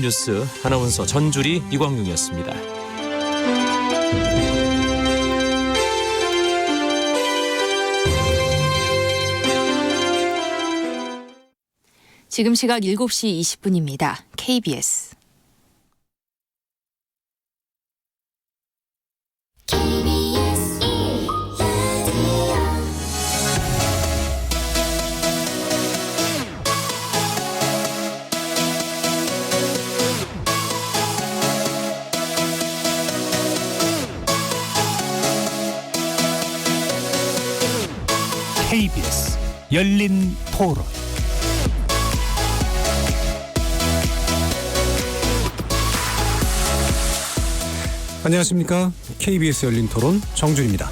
뉴스 아나운서 전주리 이광용이었습니다. 지금 시각 7시 20분입니다. KBS. KBS 열린 토론. 안녕하십니까. KBS 열린 토론 정준입니다.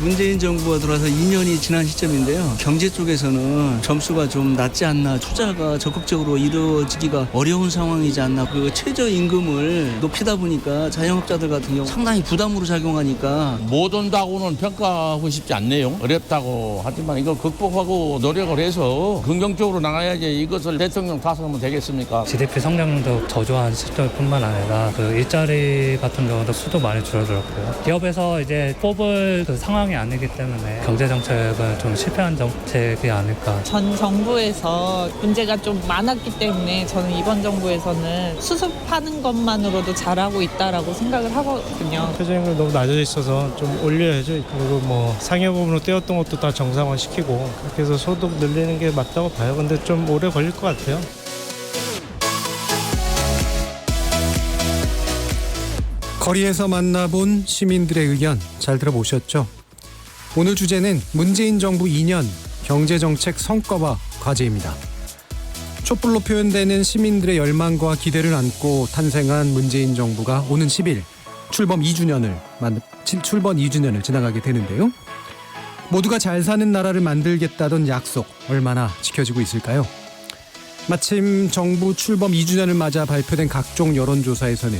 문재인 정부가 들어와서 2년이 지난 시점인데요. 경제 쪽에서는 점수가 좀 낮지 않나, 투자가 적극적으로 이루어지기가 어려운 상황이지 않나. 그 최저임금을 높이다 보니까 자영업자들 같은 경우 상당히 부담으로 작용하니까 못 온다고는 평가하고 싶지 않네요. 어렵다고 하지만 이걸 극복하고 노력을 해서 긍정적으로 나가야지 이것을 대통령 탓하면 되겠습니까? GDP 성장도 저조한 시점뿐만 아니라 그 일자리 같은 경우도 수도 많이 줄어들었고요. 기업에서 이제 뽑을 그 상황이 아니기 때문에 경제 정책은 좀 실패한 정책이 아닐까. 전 정부에서 문제가 좀 많았기 때문에 저는 이번 정부에서는 수습하는 것만으로도 잘하고 있다라고 생각을 하거든요. 최저임금 너무 낮아져 있어서 좀 올려야죠. 그리고 뭐 상여금으로 떼었던 것도 다 정상화시키고 그렇게 해서 소득 늘리는 게 맞다고 봐요. 근데 좀 오래 걸릴 것 같아요. 거리에서 만나본 시민들의 의견 잘 들어보셨죠? 오늘 주제는 문재인 정부 2년 경제정책 성과와 과제입니다. 촛불로 표현되는 시민들의 열망과 기대를 안고 탄생한 문재인 정부가 오는 10일 출범 2주년을 지나가게 되는데요. 모두가 잘 사는 나라를 만들겠다던 약속 얼마나 지켜지고 있을까요? 마침 정부 출범 2주년을 맞아 발표된 각종 여론조사에서는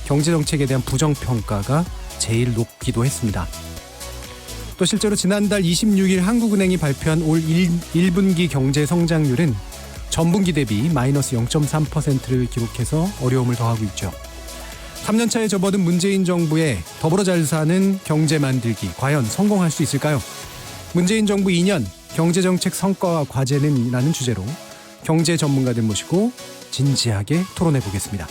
경제정책에 대한 부정평가가 제일 높기도 했습니다. 또 실제로 지난달 26일 한국은행이 발표한 올 1분기 경제 성장률은 전분기 대비 마이너스 0.3%를 기록해서 어려움을 더하고 있죠. 3년차에 접어든 문재인 정부의 더불어 잘 사는 경제 만들기 과연 성공할 수 있을까요? 문재인 정부 2년 경제정책 성과와 과제는 라는 주제로 경제 전문가들 모시고 진지하게 토론해 보겠습니다.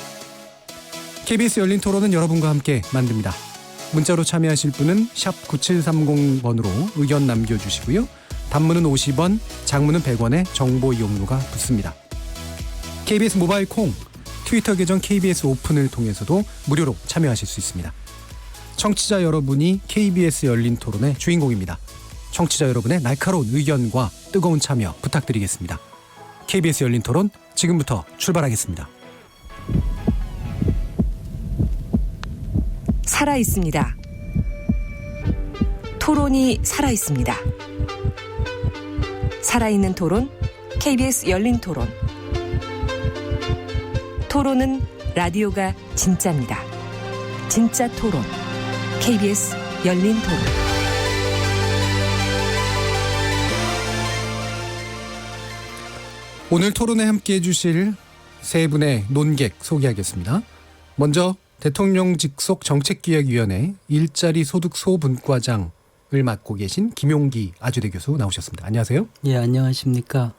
KBS 열린 토론은 여러분과 함께 만듭니다. 문자로 참여하실 분은 샵 9730번으로 의견 남겨주시고요. 단문은 50원, 장문은 100원의 정보 이용료가 붙습니다. KBS 모바일 콩, 트위터 계정 KBS 오픈을 통해서도 무료로 참여하실 수 있습니다. 청취자 여러분이 KBS 열린 토론의 주인공입니다. 청취자 여러분의 날카로운 의견과 뜨거운 참여 부탁드리겠습니다. KBS 열린 토론 지금부터 출발하겠습니다. 살아 있습니다. 토론이 살아 있습니다. 살아있는 토론, KBS 열린 토론. 토론은 라디오가 진짜입니다. 진짜 토론, KBS 열린 토론. 오늘 토론에 함께해 주실 세 분의 논객 소개하겠습니다. 먼저 대통령 직속 정책기획위원회 일자리 소득 소분과장을 맡고 계신 김용기 아주대 교수 나오셨습니다. 안녕하세요. 예, 안녕하십니까.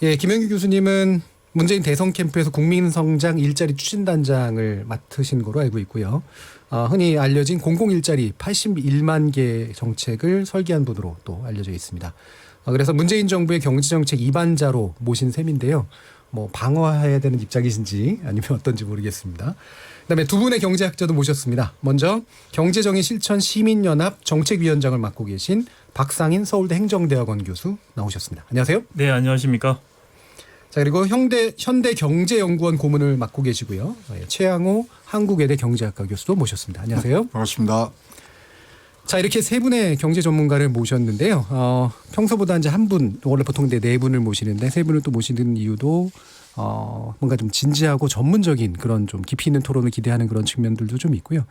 예, 김용기 교수님은 문재인 대선 캠프에서 국민성장 일자리 추진단장을 맡으신 거로 알고 있고요. 흔히 알려진 공공일자리 81만 개 정책을 설계한 분으로 또 알려져 있습니다. 그래서 문재인 정부의 경제정책 이반자로 모신 셈인데요. 뭐 방어해야 되는 입장이신지 아니면 어떤지 모르겠습니다. 그다음에 두 분의 경제학자도 모셨습니다. 먼저 경제정의 실천 시민연합 정책위원장을 맡고 계신 박상인 서울대 행정대학원 교수 나오셨습니다. 안녕하세요. 네, 안녕하십니까. 자, 그리고 현대경제연구원 고문을 맡고 계시고요. 최양호 한국외대 경제학과 교수도 모셨습니다. 안녕하세요. 반갑습니다. 자, 이렇게 세 분의 경제 전문가를 모셨는데요. 평소보다 이제 한 분, 원래 보통 네 분을 모시는데 세 분을 또 모시는 이유도 뭔가 좀 진지하고 전문적인 그런 좀 깊이 있는 토론을 기대하는 그런 측면들도 좀 있고요.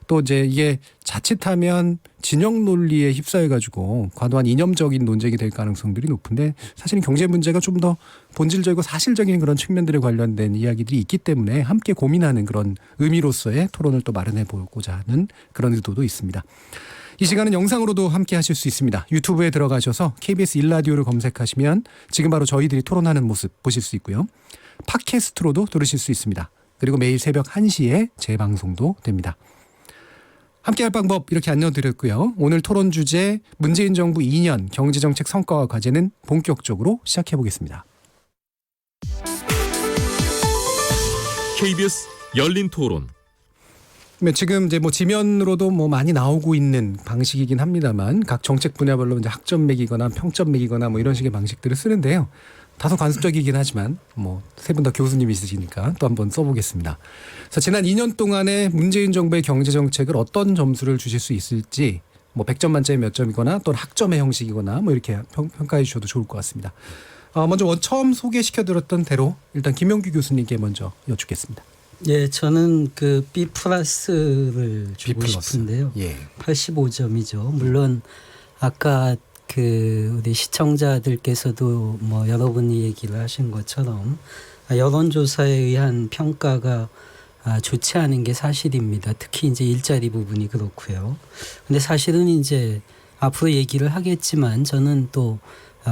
또 이제 이게 자칫하면 진영 논리에 휩싸여가지고 과도한 이념적인 논쟁이 될 가능성들이 높은데 사실은 경제 문제가 좀 더 본질적이고 사실적인 그런 측면들에 관련된 이야기들이 있기 때문에 함께 고민하는 그런 의미로서의 토론을 또 마련해 보고자 하는 그런 의도도 있습니다. 이 시간은 영상으로도 함께 하실 수 있습니다. 유튜브에 들어가셔서 KBS 1라디오를 검색하시면 지금 바로 저희들이 토론하는 모습 보실 수 있고요. 팟캐스트로도 들으실 수 있습니다. 그리고 매일 새벽 1시에 재방송도 됩니다. 함께할 방법 이렇게 안내드렸고요. 오늘 토론 주제 문재인 정부 2년 경제정책 성과와 과제는 본격적으로 시작해 보겠습니다. KBS 열린 토론. 지금 이제 지면으로도 많이 나오고 있는 방식이긴 합니다만 각 정책 분야별로 이제 학점 매기거나 평점 매기거나 이런 식의 방식들을 쓰는데요. 다소 관습적이긴 하지만 세 분 다 교수님이 있으시니까 또 한번 써보겠습니다. 그래서 지난 2년 동안의 문재인 정부의 경제 정책을 어떤 점수를 주실 수 있을지 100점 만점에 몇 점이거나 또는 학점의 형식이거나 이렇게 평가해 주셔도 좋을 것 같습니다. 먼저 처음 소개시켜드렸던 대로 일단 김영규 교수님께 먼저 여쭙겠습니다. 예, 저는 그 B 플러스를 주고 싶은데요. 예. 85점이죠. 물론 아까 우리 시청자들께서도 여러분이 얘기를 하신 것처럼 여론조사에 의한 평가가 좋지 않은 게 사실입니다. 특히 이제 일자리 부분이 그렇고요. 근데 사실은 이제 앞으로 얘기를 하겠지만 저는 또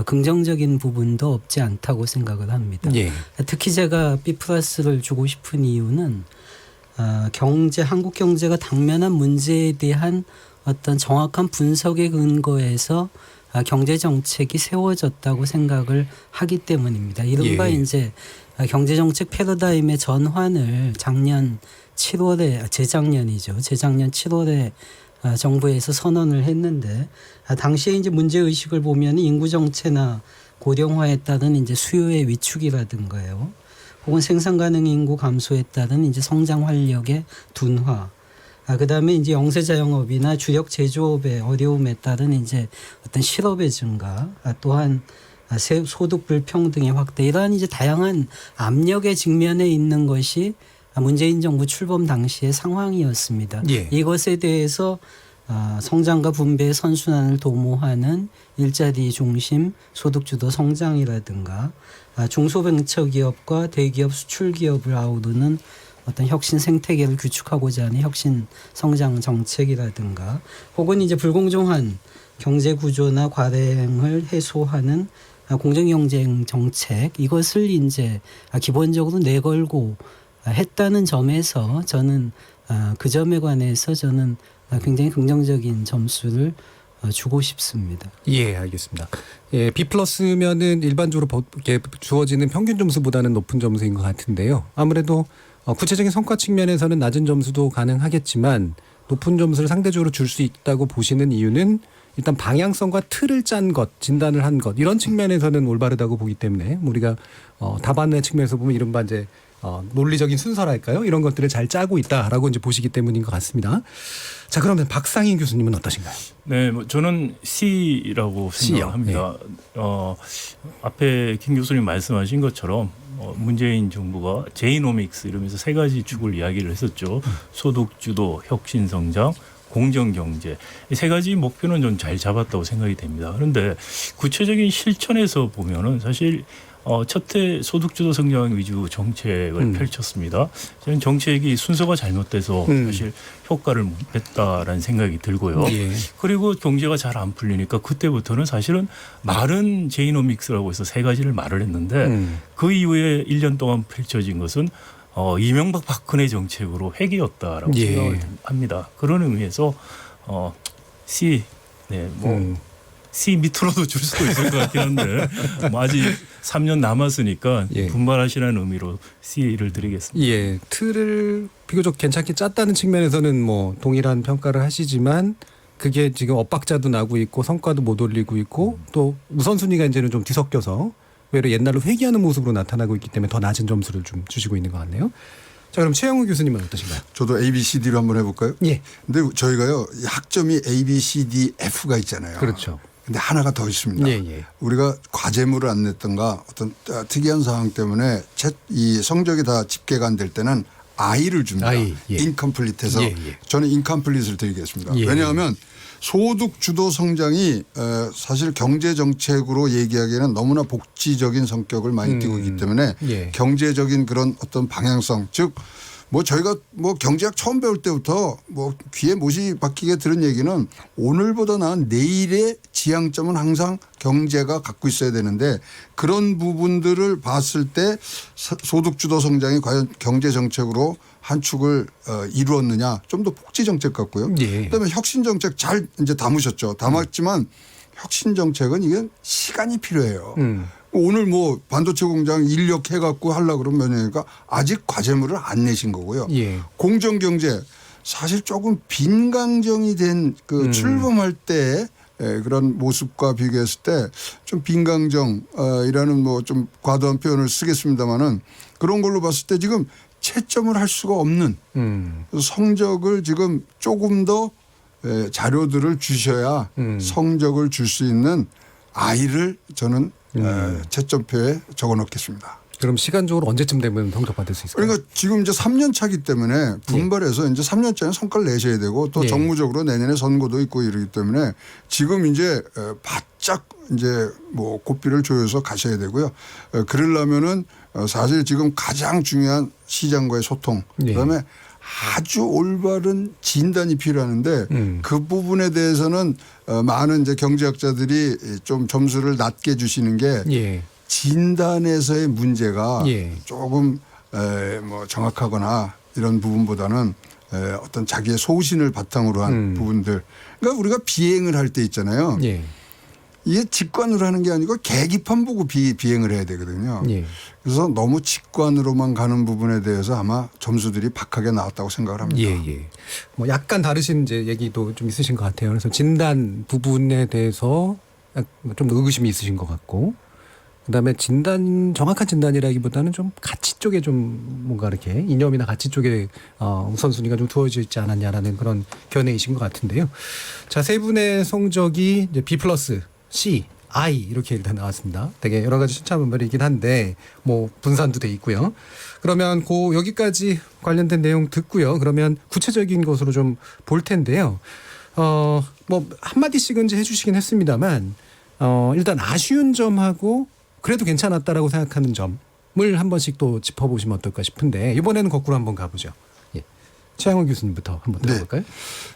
긍정적인 부분도 없지 않다고 생각을 합니다. 예. 특히 제가 B 플러스를 주고 싶은 이유는 한국 경제가 당면한 문제에 대한 어떤 정확한 분석의 근거에서 경제 정책이 세워졌다고 생각을 하기 때문입니다. 이른바 이제 경제 정책 패러다임의 전환을 재작년 7월에 정부에서 선언을 했는데 당시에 이제 문제 의식을 보면 인구 정체나 고령화에 따른 이제 수요의 위축이라든가요, 혹은 생산 가능 인구 감소에 따른 이제 성장 활력의 둔화, 그다음에 이제 영세 자영업이나 주력 제조업의 어려움에 따른 이제 어떤 실업의 증가, 또한 소득 불평등의 확대, 이러한 이제 다양한 압력의 직면에 있는 것이 문재인 정부 출범 당시의 상황이었습니다. 예. 이것에 대해서 성장과 분배의 선순환을 도모하는 일자리 중심 소득주도 성장이라든가 중소벤처기업과 대기업 수출기업을 아우르는 어떤 혁신 생태계를 구축하고자 하는 혁신 성장 정책이라든가, 혹은 이제 불공정한 경제 구조나 과대행을 해소하는 공정경쟁 정책, 이것을 이제 기본적으로 내걸고 했다는 점에서 저는 그 점에 관해서 저는 굉장히 긍정적인 점수를 주고 싶습니다. 예, 알겠습니다. 예, B 플러스면은 일반적으로 주어지는 평균 점수보다는 높은 점수인 것 같은데요. 아무래도 구체적인 성과 측면에서는 낮은 점수도 가능하겠지만 높은 점수를 상대적으로 줄 수 있다고 보시는 이유는 일단 방향성과 틀을 짠 것, 진단을 한 것, 이런 측면에서는 올바르다고 보기 때문에 우리가 답안의 측면에서 보면 이른바 이제 논리적인 순서랄까요? 이런 것들을 잘 짜고 있다라고 이제 보시기 때문인 것 같습니다. 자, 그러면 박상인 교수님은 어떠신가요? 네, 저는 C라고 생각합니다. 예. 앞에 김 교수님 말씀하신 것처럼 문재인 정부가 제이노믹스 이러면서 세 가지 축을 이야기를 했었죠. 소득주도, 혁신성장, 공정경제, 이 세 가지 목표는 좀 잘 잡았다고 생각이 됩니다. 그런데 구체적인 실천에서 보면은 사실 첫해 소득주도 성장 위주 정책을 펼쳤습니다. 저는 정책이 순서가 잘못돼서 사실 효과를 못 냈다라는 생각이 들고요. 예. 그리고 경제가 잘 안 풀리니까 그때부터는 사실은 말은 제이노믹스라고 해서 세 가지를 말을 했는데 그 이후에 1년 동안 펼쳐진 것은 이명박 박근혜 정책으로 회귀였다라고 예. 생각을 합니다. 그런 의미에서 C, C 밑으로도 줄 수도 있을 것 같긴 한데 아직 3년 남았으니까 예. 분발하시라는 의미로 C를 드리겠습니다. 예, 틀을 비교적 괜찮게 짰다는 측면에서는 동일한 평가를 하시지만 그게 지금 엇박자도 나고 있고 성과도 못 올리고 있고 또 우선순위가 이제는 좀 뒤섞여서 외로 옛날로 회귀하는 모습으로 나타나고 있기 때문에 더 낮은 점수를 좀 주시고 있는 것 같네요. 자, 그럼 최영우 교수님은 어떠신가요? 저도 A, B, C, D로 한번 해볼까요? 예. 근데 저희가요, 학점이 A, B, C, D, F가 있잖아요. 그렇죠. 근데 하나가 더 있습니다. 예. 우리가 과제물을 안 냈던가 어떤 특이한 상황 때문에 이 성적이 다 집계가 안 될 때는 I를 줍니다. 인컴플리트해서 저는 인컴플리트를 드리겠습니다. 왜냐하면 소득 주도 성장이 사실 경제 정책으로 얘기하기에는 너무나 복지적인 성격을 많이 띠고 있기 때문에 경제적인 그런 어떤 방향성, 즉 뭐 저희가 뭐 경제학 처음 배울 때부터 뭐 귀에 못이 박히게 들은 얘기는 오늘보다 나은 내일의 지향점은 항상 경제가 갖고 있어야 되는데 그런 부분들을 봤을 때 소득 주도 성장이 과연 경제 정책으로 한 축을 이루었느냐, 좀 더 복지 정책 같고요. 그다음에 혁신 정책 잘 이제 담으셨죠. 담았지만 혁신 정책은 이게 시간이 필요해요. 오늘 뭐 반도체 공장 인력 해갖고 하려고 그러면 몇 년이니까 아직 과제물을 안 내신 거고요. 공정 경제 사실 조금 빈강정이 된 그 출범할 때 그런 모습과 비교했을 때 좀 빈강정이라는 뭐 좀 과도한 표현을 쓰겠습니다만은 그런 걸로 봤을 때 지금 채점을 할 수가 없는 성적을 지금 조금 더 자료들을 주셔야 성적을 줄 수 있는 I를 저는 채점표에 적어놓겠습니다. 그럼 시간적으로 언제쯤 되면 성적받을 수 있을까요? 그러니까 지금 이제 3년 차기 때문에 분발해서 이제 3년 차에 성과를 내셔야 되고 또 정무적으로 내년에 선거도 있고 이러기 때문에 지금 이제 바짝 이제 뭐 고삐를 조여서 가셔야 되고요. 그러려면은 사실 지금 가장 중요한 시장과의 소통, 그다음에 아주 올바른 진단이 필요하는데 그 부분에 대해서는 많은 이제 경제학자들이 좀 점수를 낮게 주시는 게 진단에서의 문제가 조금 뭐 정확하거나 이런 부분보다는 어떤 자기의 소신을 바탕으로 한 부분들. 그러니까 우리가 비행을 할 때 있잖아요. 이게 직관으로 하는 게 아니고 계기판 보고 비행을 해야 되거든요. 그래서 너무 직관으로만 가는 부분에 대해서 아마 점수들이 박하게 나왔다고 생각을 합니다. 뭐 약간 다르신 이제 얘기도 좀 있으신 것 같아요. 그래서 진단 부분에 대해서 좀 의구심이 있으신 것 같고, 그다음에 정확한 진단이라기보다는 좀 가치 쪽에 좀 뭔가 이렇게 이념이나 가치 쪽에 우선순위가 좀 두어져 있지 않았냐라는 그런 견해이신 것 같은데요. 자, 세 분의 성적이 이제 B+, C, I 이렇게 일단 나왔습니다. 되게 여러 가지 신차문별이긴 한데 뭐 분산도 돼 있고요. 그러면 여기까지 관련된 내용 듣고요. 그러면 구체적인 것으로 좀 볼 텐데요. 뭐 한마디씩은 이제 해주시긴 했습니다만 일단 아쉬운 점하고 그래도 괜찮았다라고 생각하는 점을 한 번씩 또 짚어보시면 어떨까 싶은데 이번에는 거꾸로 한번 가보죠. 최양호 교수님부터 한번 들어볼까요?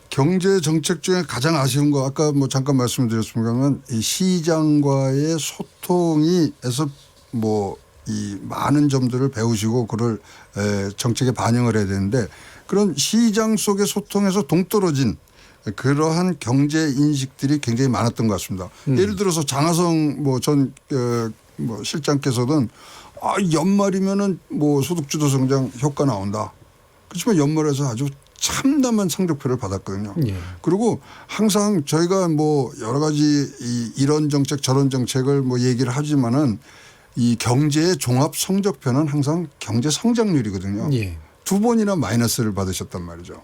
경제 정책 중에 가장 아쉬운 거 아까 뭐 잠깐 말씀드렸습니다만 이 시장과의 소통이에서 뭐 이 많은 점들을 배우시고 그걸 정책에 반영을 해야 되는데 그런 시장 속의 소통에서 동떨어진 그러한 경제 인식들이 굉장히 많았던 것 같습니다. 예를 들어서 장하성 전 실장께서는 연말이면은 뭐 소득주도 성장 효과 나온다. 그렇지만 연말에서 아주 참담한 성적표를 받았거든요. 그리고 항상 저희가 뭐 여러 가지 이런 정책 저런 정책을 뭐 얘기를 하지만은 이 경제의 종합 성적표는 항상 경제 성장률이거든요. 두 번이나 마이너스를 받으셨단 말이죠.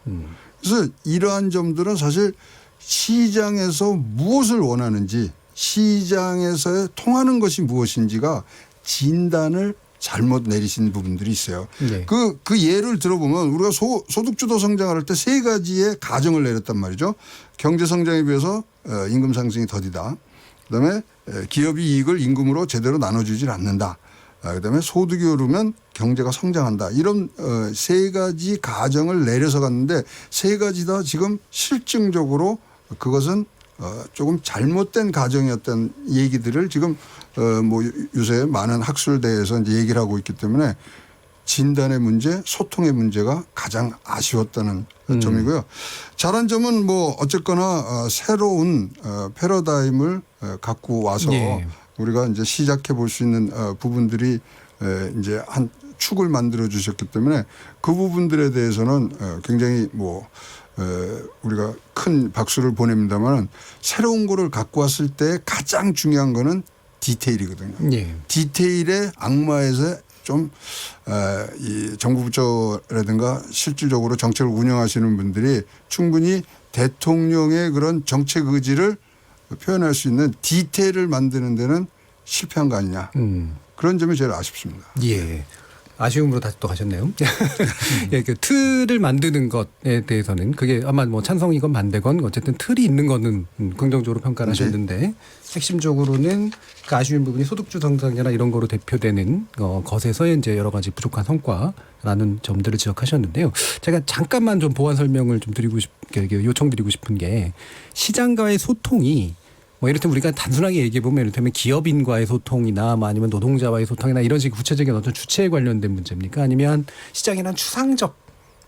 그래서 이러한 점들은 사실 시장에서 무엇을 원하는지 시장에서 통하는 것이 무엇인지가 진단을 잘못 내리신 부분들이 있어요. 그 예를 들어보면 우리가 소득주도 성장을 할 때 세 가지의 가정을 내렸단 말이죠. 경제 성장에 비해서 임금 상승이 더디다. 그다음에 기업이 이익을 임금으로 제대로 나눠주질 않는다. 그다음에 소득이 오르면 경제가 성장한다. 이런 세 가지 가정을 내려서 갔는데 세 가지 다 지금 실증적으로 그것은 조금 잘못된 가정이었던 얘기들을 지금 뭐 요새 많은 학술대에서 이제 얘기를 하고 있기 때문에 진단의 문제, 소통의 문제가 가장 아쉬웠다는 점이고요. 잘한 점은 뭐 어쨌거나 새로운 패러다임을 갖고 와서 우리가 이제 시작해 볼 수 있는 부분들이 이제 한 축을 만들어 주셨기 때문에 그 부분들에 대해서는 굉장히 뭐 우리가 큰 박수를 보냅니다만 새로운 거를 갖고 왔을 때 가장 중요한 거는 디테일이거든요. 디테일의 악마에서 좀 이 정부 부처라든가 실질적으로 정책을 운영하시는 분들이 충분히 대통령의 그런 정책 의지를 표현할 수 있는 디테일을 만드는 데는 실패한 거 아니냐. 그런 점이 제일 아쉽습니다. 아쉬움으로 다시 또 가셨네요. 예, 그 틀을 만드는 것에 대해서는 그게 아마 뭐 찬성이건 반대건 어쨌든 틀이 있는 거는 긍정적으로 평가를 하셨는데 핵심적으로는 그 아쉬운 부분이 소득주 성장이나 이런 거로 대표되는 것에서의 이제 여러 가지 부족한 성과라는 점들을 지적하셨는데요. 제가 잠깐만 좀 보완 설명을 좀 요청드리고 싶은 게 시장과의 소통이 뭐 이를테면 우리가 단순하게 얘기해 보면 이를테면 기업인과의 소통이나 뭐 아니면 노동자와의 소통이나 이런 식의 구체적인 어떤 주체에 관련된 문제입니까? 아니면 시장이란 추상적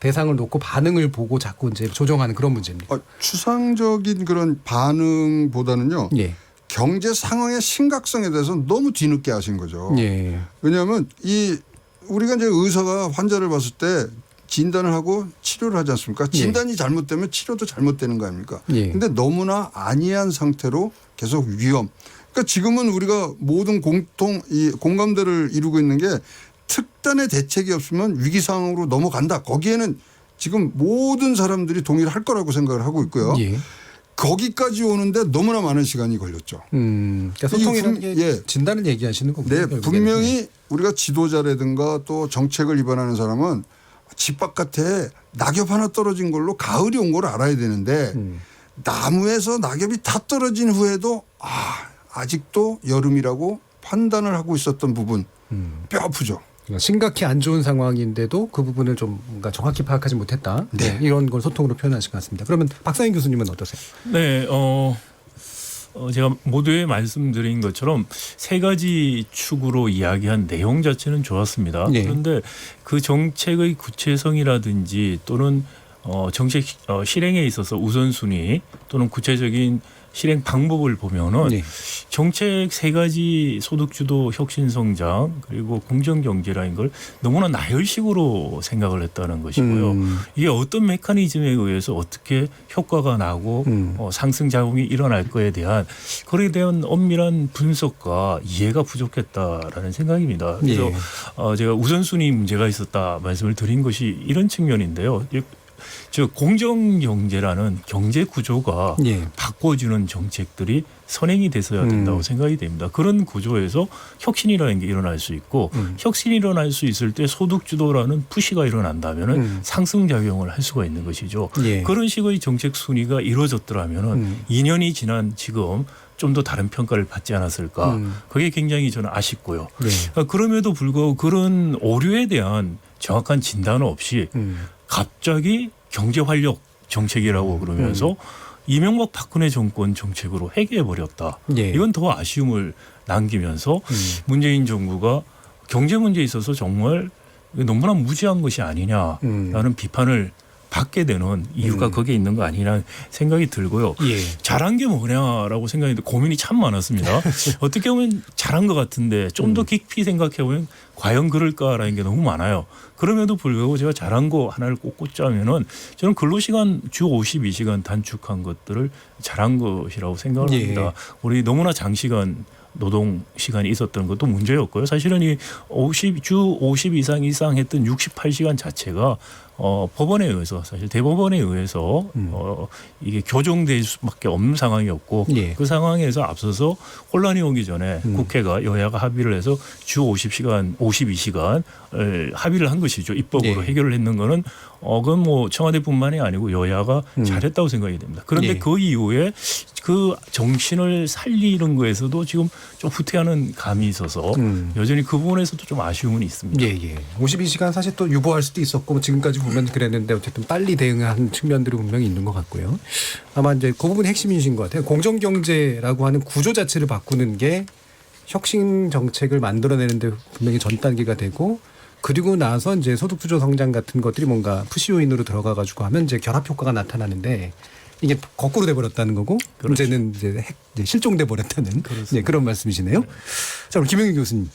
대상을 놓고 반응을 보고 자꾸 이제 조정하는 그런 문제입니까? 추상적인 그런 반응보다는요. 예. 경제 상황의 심각성에 대해서 너무 뒤늦게 하신 거죠. 예. 왜냐하면 우리가 이제 의사가 환자를 봤을 때 진단을 하고 치료를 하지 않습니까? 진단이 잘못되면 치료도 잘못되는 거 아닙니까? 근데 너무나 안이한 상태로 계속 위험. 그러니까 지금은 우리가 모든 공감대를 이루고 있는 게 특단의 대책이 없으면 위기 상황으로 넘어간다. 거기에는 지금 모든 사람들이 동의를 할 거라고 생각을 하고 있고요. 거기까지 오는데 너무나 많은 시간이 걸렸죠. 그러니까 소통이라는 게 진단을 얘기하시는 거군요. 네, 분명히 우리가 지도자라든가 또 정책을 입안하는 사람은 집 바깥에 낙엽 하나 떨어진 걸로 가을이 온 걸 알아야 되는데 나무에서 낙엽이 다 떨어진 후에도 아직도 여름이라고 판단을 하고 있었던 부분 뼈 아프죠. 심각히 안 좋은 상황인데도 그 부분을 좀 뭔가 정확히 파악하지 못했다. 네. 이런 걸 소통으로 표현하신 것 같습니다. 그러면 박상인 교수님은 어떠세요? 네, 제가 모두에 말씀드린 것처럼 세 가지 축으로 이야기한 내용 자체는 좋았습니다. 그런데 그 정책의 구체성이라든지 또는 정책 실행에 있어서 우선순위 또는 구체적인 실행 방법을 보면은 정책 세 가지 소득주도 혁신성장 그리고 공정경제라는 걸 너무나 나열식으로 생각을 했다는 것이고요. 이게 어떤 메커니즘에 의해서 어떻게 효과가 나고 상승작용이 일어날 거에 대한 그에 대한 엄밀한 분석과 이해가 부족했다라는 생각입니다. 그래서 제가 우선순위 문제가 있었다 말씀을 드린 것이 이런 측면인데요. 즉 공정경제라는 경제 구조가 바꿔주는 정책들이 선행이 됐어야 된다고 생각이 됩니다. 그런 구조에서 혁신이라는 게 일어날 수 있고 혁신이 일어날 수 있을 때 소득주도라는 푸시가 일어난다면 상승작용을 할 수가 있는 것이죠. 그런 식의 정책 순위가 이루어졌더라면 2년이 지난 지금 좀 더 다른 평가를 받지 않았을까. 그게 굉장히 저는 아쉽고요. 그럼에도 불구하고 그런 오류에 대한 정확한 진단 없이 갑자기 경제활력 정책이라고 그러면서 이명박 박근혜 정권 정책으로 해결해버렸다. 이건 더 아쉬움을 남기면서 문재인 정부가 경제 문제에 있어서 정말 너무나 무지한 것이 아니냐라는 비판을 받게 되는 이유가 거기에 있는 거 아니냐는 생각이 들고요. 잘한 게 뭐냐라고 생각했는데 고민이 참 많았습니다. 어떻게 보면 잘한 것 같은데 좀 더 깊이 생각해 보면 과연 그럴까라는 게 너무 많아요. 그럼에도 불구하고 제가 잘한 거 하나를 꼭 꽂자면은 저는 근로시간 주 52시간 단축한 것들을 잘한 것이라고 생각을 합니다. 우리 너무나 장시간 노동 시간이 있었던 것도 문제였고요. 사실은 주 50 이상 했던 68시간 자체가 법원에 의해서 사실 대법원에 의해서 이게 교정될 수밖에 없는 상황이었고 그 상황에서 앞서서 혼란이 오기 전에 국회가 여야가 합의를 해서 주 52시간 합의를 한 것이죠. 입법으로 해결을 했는 거는 그건 뭐 청와대뿐만이 아니고 여야가 잘했다고 생각이 됩니다. 그런데 그 이후에 그 정신을 살리는 거에서도 지금 좀 후퇴하는 감이 있어서 여전히 그 부분에서도 좀 아쉬움은 있습니다. 52시간 사실 또 유보할 수도 있었고 지금까지 보면 그랬는데 어쨌든 빨리 대응한 측면들이 분명히 있는 것 같고요. 아마 이제 그 부분이 핵심이신 것 같아요. 공정경제라고 하는 구조 자체를 바꾸는 게 혁신 정책을 만들어내는데 분명히 전 단계가 되고 그리고 나서 이제 소득주도 성장 같은 것들이 뭔가 푸시 요인으로 들어가가지고 하면 이제 결합 효과가 나타나는데 이게 거꾸로 돼버렸다는 거고 문제는 이제 실종돼 버렸다는 그런 말씀이시네요. 자, 그럼 김영희 교수님.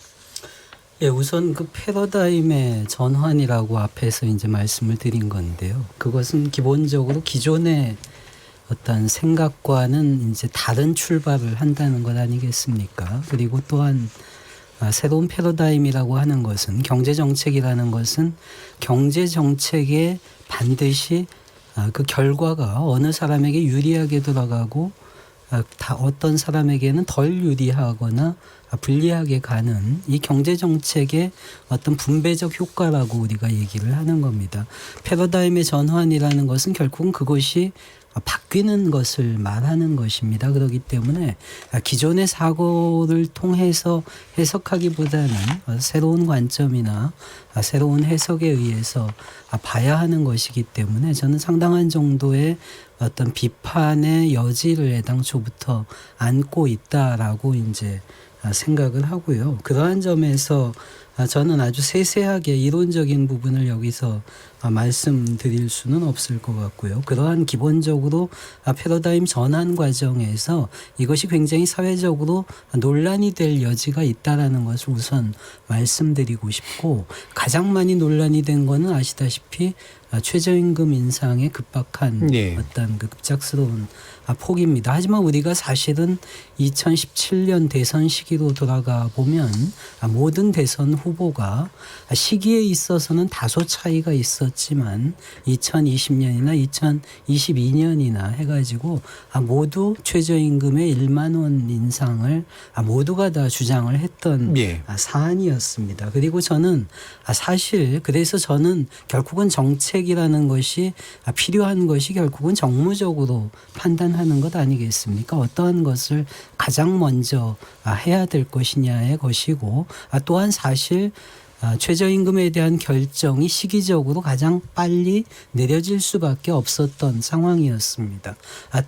우선 그 패러다임의 전환이라고 앞에서 이제 말씀을 드린 건데요. 그것은 기본적으로 기존의 어떤 생각과는 이제 다른 출발을 한다는 것 아니겠습니까? 그리고 또한 새로운 패러다임이라고 하는 것은 경제정책이라는 것은 경제정책에 반드시 그 결과가 어느 사람에게 유리하게 돌아가고 다 어떤 사람에게는 덜 유리하거나 불리하게 가는 이 경제 정책의 어떤 분배적 효과라고 우리가 얘기를 하는 겁니다. 패러다임의 전환이라는 것은 결국은 그것이 바뀌는 것을 말하는 것입니다. 그렇기 때문에 기존의 사고를 통해서 해석하기보다는 새로운 관점이나 새로운 해석에 의해서 봐야 하는 것이기 때문에 저는 상당한 정도의 어떤 비판의 여지를 애당초부터 안고 있다라고 이제 생각을 하고요. 그러한 점에서 저는 아주 세세하게 이론적인 부분을 여기서 말씀드릴 수는 없을 것 같고요. 그러한 기본적으로 패러다임 전환 과정에서 이것이 굉장히 사회적으로 논란이 될 여지가 있다라는 것을 우선 말씀드리고 싶고, 가장 많이 논란이 된 거는 아시다시피 최저임금 인상의 급박한 어떤 그 급작스러운 폭입니다. 하지만 우리가 사실은 2017년 대선 시기로 돌아가 보면 모든 대선 후보가 시기에 있어서는 다소 차이가 있었지만 2020년이나 2022년이나 해가지고 모두 최저임금의 1만 원 인상을 모두가 다 주장을 했던 사안이었습니다. 그리고 저는 사실 그래서 저는 결국은 정책이라는 것이 필요한 것이 결국은 정무적으로 판단하는 것 아니겠습니까? 어떠한 것을 가장 먼저 해야 될 것이냐의 것이고, 또한 사실 최저임금에 대한 결정이 시기적으로 가장 빨리 내려질 수밖에 없었던 상황이었습니다.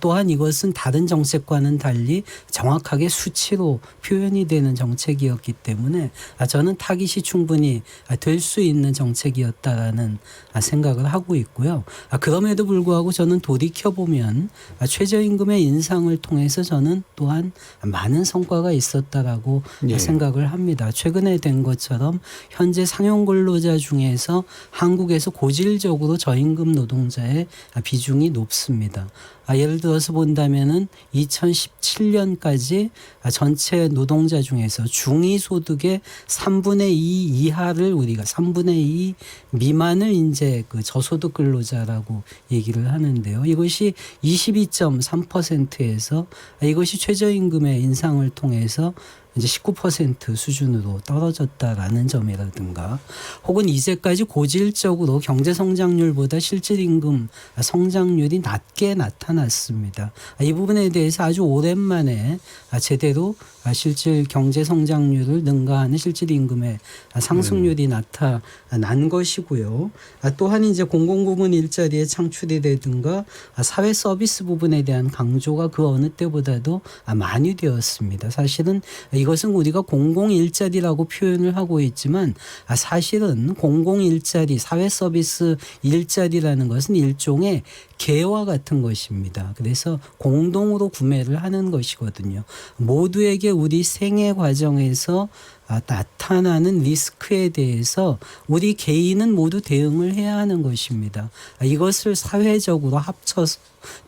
또한 이것은 다른 정책과는 달리 정확하게 수치로 표현이 되는 정책이었기 때문에 저는 타깃이 충분히 될 수 있는 정책이었다라는 생각을 하고 있고요. 그럼에도 불구하고 저는 돌이켜보면 최저임금의 인상을 통해서 저는 또한 많은 성과가 있었다라고 생각을 합니다. 최근에 된 것처럼 현재 상용 근로자 중에서 한국에서 고질적으로 저임금 노동자의 비중이 높습니다. 예를 들어서 본다면은 2017년까지 전체 노동자 중에서 중위소득의 3분의 2 이하를 우리가 3분의 2 미만을 이제 그 저소득 근로자라고 얘기를 하는데요. 이것이 22.3%에서 이것이 최저임금의 인상을 통해서 이제 19% 수준으로 떨어졌다라는 점이라든가, 혹은 이제까지 고질적으로 경제 성장률보다 실질 임금 성장률이 낮게 나타났습니다. 이 부분에 대해서 아주 오랜만에 제대로 실질 경제 성장률을 능가하는 실질 임금의 상승률이 나타난 것이고요. 또한 이제 공공부문 일자리의 창출이라든가 사회 서비스 부분에 대한 강조가 그 어느 때보다도 많이 되었습니다. 사실은 이것은 우리가 공공 일자리라고 표현을 하고 있지만 사실은 공공 일자리, 사회 서비스 일자리라는 것은 일종의 개와 같은 것입니다. 그래서 공동으로 구매를 하는 것이거든요. 모두에게 우리 생애 과정에서 나타나는 리스크에 대해서 우리 개인은 모두 대응을 해야 하는 것입니다. 이것을 사회적으로 합쳐서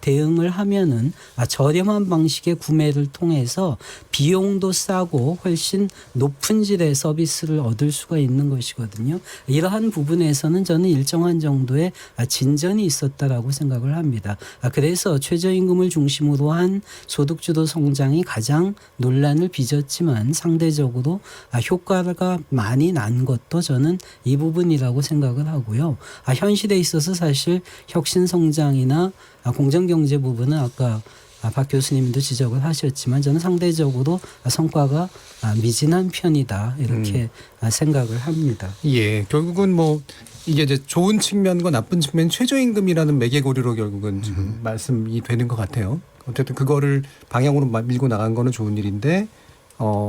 대응을 하면은 저렴한 방식의 구매를 통해서 비용도 싸고 훨씬 높은 질의 서비스를 얻을 수가 있는 것이거든요. 이러한 부분에서는 저는 일정한 정도의 진전이 있었다라고 생각을 합니다. 그래서 최저임금을 중심으로 한 소득주도 성장이 가장 논란을 빚었지만 상대적으로 효과가 많이 난 것도 저는 이 부분이라고 생각을 하고요. 현실에 있어서 사실 혁신성장이나 공정경제 부분은 아까 박 교수님도 지적을 하셨지만 저는 상대적으로 성과가 미진한 편이다 이렇게 생각을 합니다. 결국은 뭐 이게 이제 좋은 측면과 나쁜 측면, 최저임금이라는 매개고리로 결국은 지금 말씀이 되는 것 같아요. 어쨌든 그거를 방향으로 밀고 나간 거는 좋은 일인데,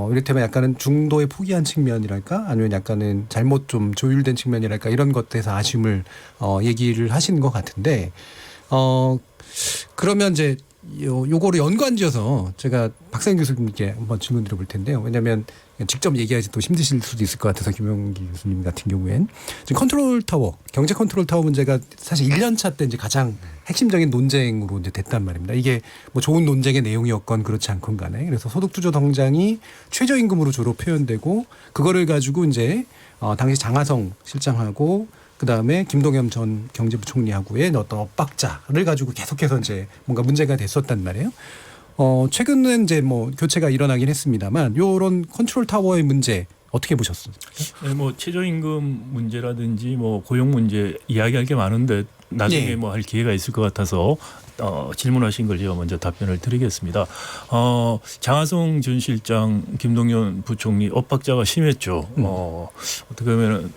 이를테면 약간은 중도에 포기한 측면이랄까, 아니면 약간은 잘못 좀 조율된 측면이랄까, 이런 것들에서 아쉬움을 얘기를 하시는 것 같은데, 그러면 이제 요거를 연관지어서 제가 박상현 교수님께 한번 질문 드려볼 텐데요. 왜냐하면 직접 얘기하지 또 힘드실 수도 있을 것 같아서 김용기 교수님 같은 경우엔 지금 컨트롤 타워, 경제 컨트롤 타워 문제가 사실 1년차 때 이제 가장 핵심적인 논쟁으로 이제 됐단 말입니다. 이게 뭐 좋은 논쟁의 내용이었건 그렇지 않건 간에, 그래서 소득주도 성장이 최저임금으로 주로 표현되고, 그거를 가지고 이제 당시 장하성 실장하고 그다음에 김동연 전 경제부총리하고의 어떤 엇박자를 가지고 계속해서 이제 뭔가 문제가 됐었단 말이에요. 최근엔 이제 뭐 교체가 일어나긴 했습니다만 요런 컨트롤 타워의 문제 어떻게 보셨어요? 네, 뭐 최저임금 문제라든지 뭐 고용 문제 이야기할 게 많은데 나중에 뭐 할 기회가 있을 것 같아서 질문하신 걸 제가 먼저 답변을 드리겠습니다. 장하성 전 실장, 김동연 부총리 엇박자가 심했죠. 어떻게 보면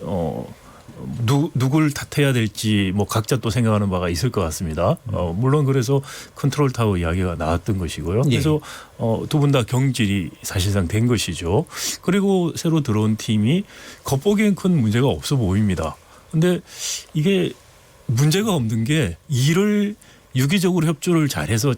누굴 탓해야 될지 뭐 각자 또 생각하는 바가 있을 것 같습니다. 물론 그래서 컨트롤 타워 이야기가 나왔던 것이고요. 그래서 두 분 다 경질이 사실상 된 것이죠. 그리고 새로 들어온 팀이 겉보기엔 큰 문제가 없어 보입니다. 근데 이게 문제가 없는 게 일을 유기적으로 협조를 잘해서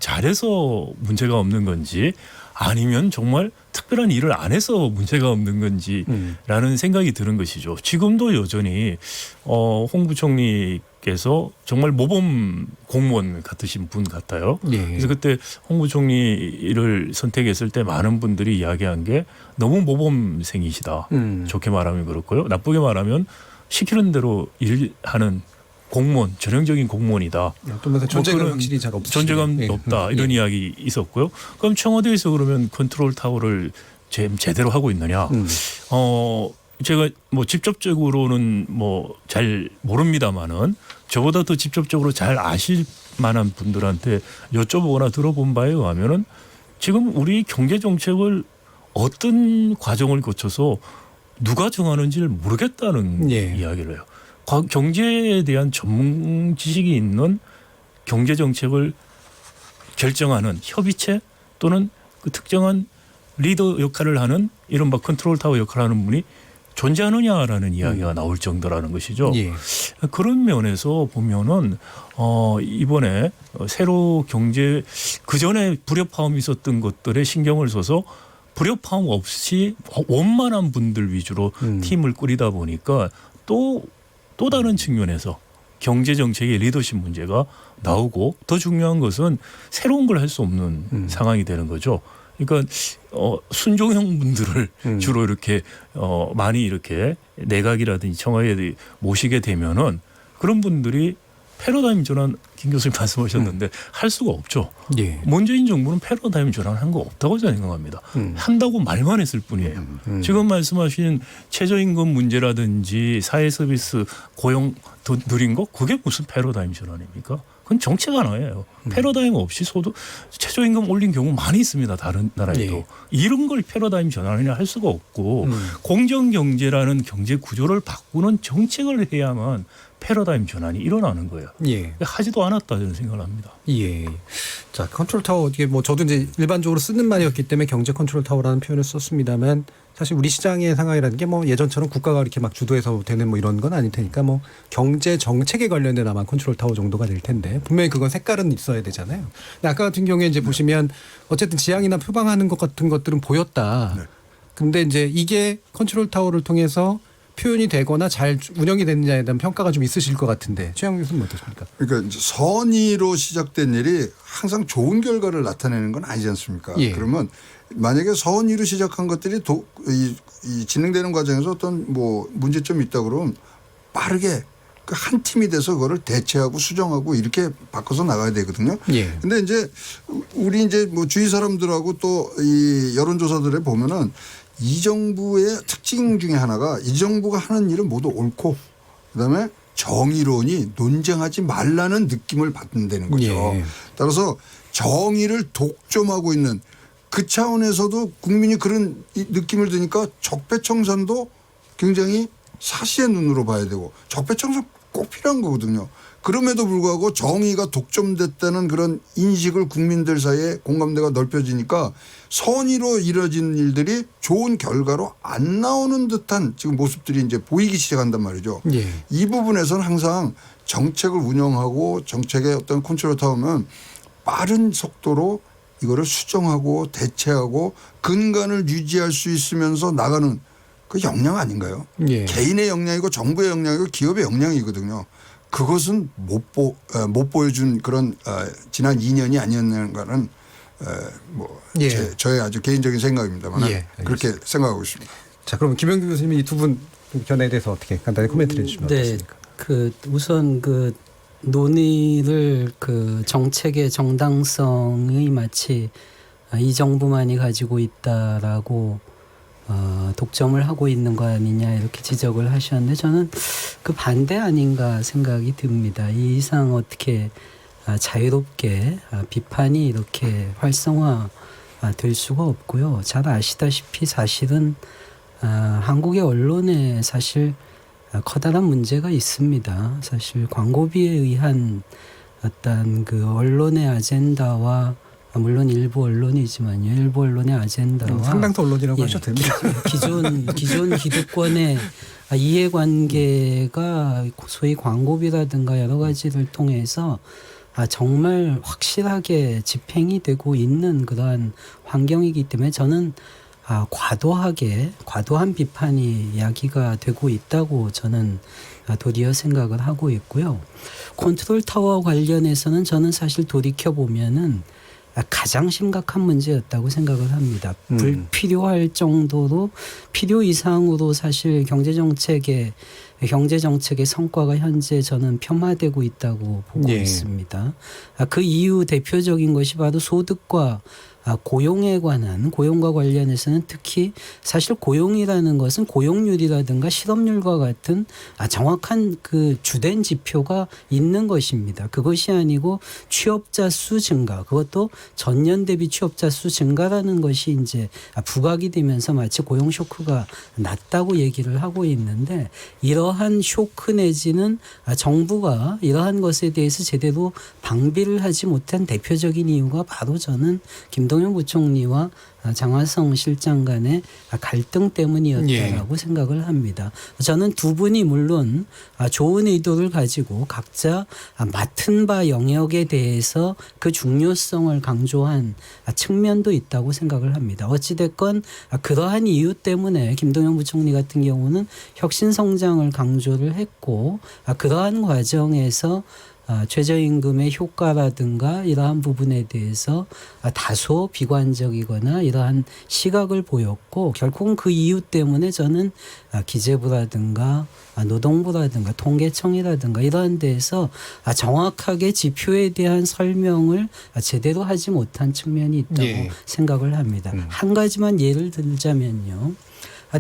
문제가 없는 건지 아니면 정말 특별한 일을 안 해서 문제가 없는 건지라는 생각이 드는 것이죠. 지금도 여전히 홍 부총리께서 정말 모범 공무원 같으신 분 같아요. 그래서 그때 홍 부총리를 선택했을 때 많은 분들이 이야기한 게 너무 모범생이시다. 좋게 말하면 그렇고요. 나쁘게 말하면 시키는 대로 일하는 공무원, 전형적인 공무원이다. 또 존재감 확실히 잘 없으시네요. 존재감 없다. 이런 이야기 있었고요. 그럼 청와대에서 그러면 컨트롤 타워를 제대로 하고 있느냐? 제가 뭐 직접적으로는 뭐 잘 모릅니다만은 저보다 더 직접적으로 잘 아실 만한 분들한테 여쭤보거나 들어본 바에 의하면은 지금 우리 경제 정책을 어떤 과정을 거쳐서 누가 정하는지를 모르겠다는 이야기를 해요. 경제에 대한 전문 지식이 있는 경제 정책을 결정하는 협의체 또는 그 특정한 리더 역할을 하는 이른바 컨트롤 타워 역할을 하는 분이 존재하느냐라는 이야기가 나올 정도라는 것이죠. 그런 면에서 보면은 이번에 새로 경제 그전에 불협화음이 있었던 것들에 신경을 써서 불협화음 없이 원만한 분들 위주로 팀을 꾸리다 보니까 또 다른 측면에서 경제정책의 리더십 문제가 나오고 더 중요한 것은 새로운 걸 할 수 없는 상황이 되는 거죠. 그러니까 순종형 분들을 주로 이렇게 많이 이렇게 내각이라든지 청와대에 모시게 되면은 그런 분들이 패러다임 전환 김 교수님 말씀하셨는데 할 수가 없죠. 문재인 정부는 패러다임 전환한 거 없다고 생각합니다. 한다고 말만 했을 뿐이에요. 지금 말씀하신 최저임금 문제라든지 사회서비스 고용 더 늘린 거 그게 무슨 패러다임 전환입니까? 그건 정책 하나예요. 패러다임 없이 최저임금 올린 경우 많이 있습니다. 다른 나라에도. 이런 걸 패러다임 전환이냐 할 수가 없고 공정경제라는 경제 구조를 바꾸는 정책을 해야만 패러다임 전환이 일어나는 거예요. 하지도 않았다 저는 생각을 합니다. 자, 컨트롤 타워 어떻게 뭐 저도 이제 일반적으로 쓰는 말이었기 때문에 경제 컨트롤 타워라는 표현을 썼습니다만 사실 우리 시장의 상황이라는 게 뭐 예전처럼 국가가 이렇게 막 주도해서 되는 뭐 이런 건 아닐 테니까 뭐 경제 정책에 관련된 아마 컨트롤 타워 정도가 될 텐데 분명히 그건 색깔은 있어야 되잖아요. 근데 아까 같은 경우에 이제 보시면 어쨌든 지향이나 표방하는 것 같은 것들은 보였다. 근데 이제 이게 컨트롤 타워를 통해서 표현이 되거나 잘 운영이 됐느냐에 대한 평가가 좀 있으실 것 같은데 최양 교수님 어떠십니까? 그러니까 이제 선의로 시작된 일이 항상 좋은 결과를 나타내는 건 아니지 않습니까? 그러면 만약에 선의로 시작한 것들이 이 진행되는 과정에서 어떤 뭐 문제점이 있다 그러면 빠르게 그 한 팀이 돼서 그거를 대체하고 수정하고 이렇게 바꿔서 나가야 되거든요. 근데 이제 우리 이제 뭐 주위 사람들하고 또 이 여론조사들에 보면은 이 정부의 특징 중에 하나가 이 정부가 하는 일은 모두 옳고 그다음에 정의론이 논쟁하지 말라는 느낌을 받는다는 거죠. 따라서 정의를 독점하고 있는 그 차원에서도 국민이 그런 느낌을 드니까 적폐청산도 굉장히 사시의 눈으로 봐야 되고 적폐청산 꼭 필요한 거거든요. 그럼에도 불구하고 정의가 독점됐다는 그런 인식을 국민들 사이에 공감대가 넓혀지니까 선의로 이뤄진 일들이 좋은 결과로 안 나오는 듯한 지금 모습들이 이제 보이기 시작한단 말이죠. 이 부분에서는 항상 정책을 운영하고 정책의 어떤 컨트롤 타워면 빠른 속도로 이거를 수정하고 대체하고 근간을 유지할 수 있으면서 나가는 그 역량 아닌가요? 개인의 역량이고 정부의 역량이고 기업의 역량이거든요. 그것은 못 보여준 그런 지난 2년이 아니었는가는 뭐 저의 아주 개인적인 생각입니다만 그렇게 생각하고 있습니다. 자, 그럼 김영규 교수님이 이 두 분 견해에 대해서 어떻게 간단히 코멘트를 해주시면 어떻습니까? 우선 그 논의를 그 정책의 정당성이 마치 이 정부만이 가지고 있다라고 독점을 하고 있는 거 아니냐 이렇게 지적을 하셨는데 저는 그 반대 아닌가 생각이 듭니다. 이 이상 어떻게 자유롭게 비판이 이렇게 활성화 될 수가 없고요. 잘 아시다시피 사실은 한국의 언론에 사실 커다란 문제가 있습니다. 사실 광고비에 의한 어떤 그 언론의 아젠다와 물론 일부 언론이지만요. 일부 언론의 아젠다와 상당수 언론이라고 하셔도 됩니다. 기존 기득권의 이해관계가 소위 광고비라든가 여러 가지를 통해서 정말 확실하게 집행이 되고 있는 그러한 환경이기 때문에 저는 과도한 비판이 야기가 되고 있다고 저는 도리어 생각을 하고 있고요. 컨트롤 타워 관련해서는 저는 사실 돌이켜보면은 가장 심각한 문제였다고 생각을 합니다. 불필요할 정도로 필요 이상으로 사실 경제정책의 성과가 현재 저는 폄하되고 있다고 보고 있습니다. 그 이유 대표적인 것이 바로 소득과 고용과 관련해서는 특히 사실 고용이라는 것은 고용률이라든가 실업률과 같은 정확한 그 주된 지표가 있는 것입니다. 그것이 아니고 취업자 수 증가, 그것도 전년 대비 취업자 수 증가라는 것이 이제 부각이 되면서 마치 고용 쇼크가 났다고 얘기를 하고 있는데 이러한 쇼크 내지는 정부가 이러한 것에 대해서 제대로 방비를 하지 못한 대표적인 이유가 바로 저는 김동연 부총리와 장하성 실장 간의 갈등 때문이었다라고 생각을 합니다. 저는 두 분이 물론 좋은 의도를 가지고 각자 맡은 바 영역에 대해서 그 중요성을 강조한 측면도 있다고 생각을 합니다. 어찌됐건 그러한 이유 때문에 김동연 부총리 같은 경우는 혁신성장을 강조를 했고 그러한 과정에서 최저임금의 효과라든가 이러한 부분에 대해서 다소 비관적이거나 이러한 시각을 보였고 결국은 그 이유 때문에 저는 기재부라든가 노동부라든가 통계청이라든가 이러한 데에서 정확하게 지표에 대한 설명을 제대로 하지 못한 측면이 있다고 생각을 합니다. 한 가지만 예를 들자면요.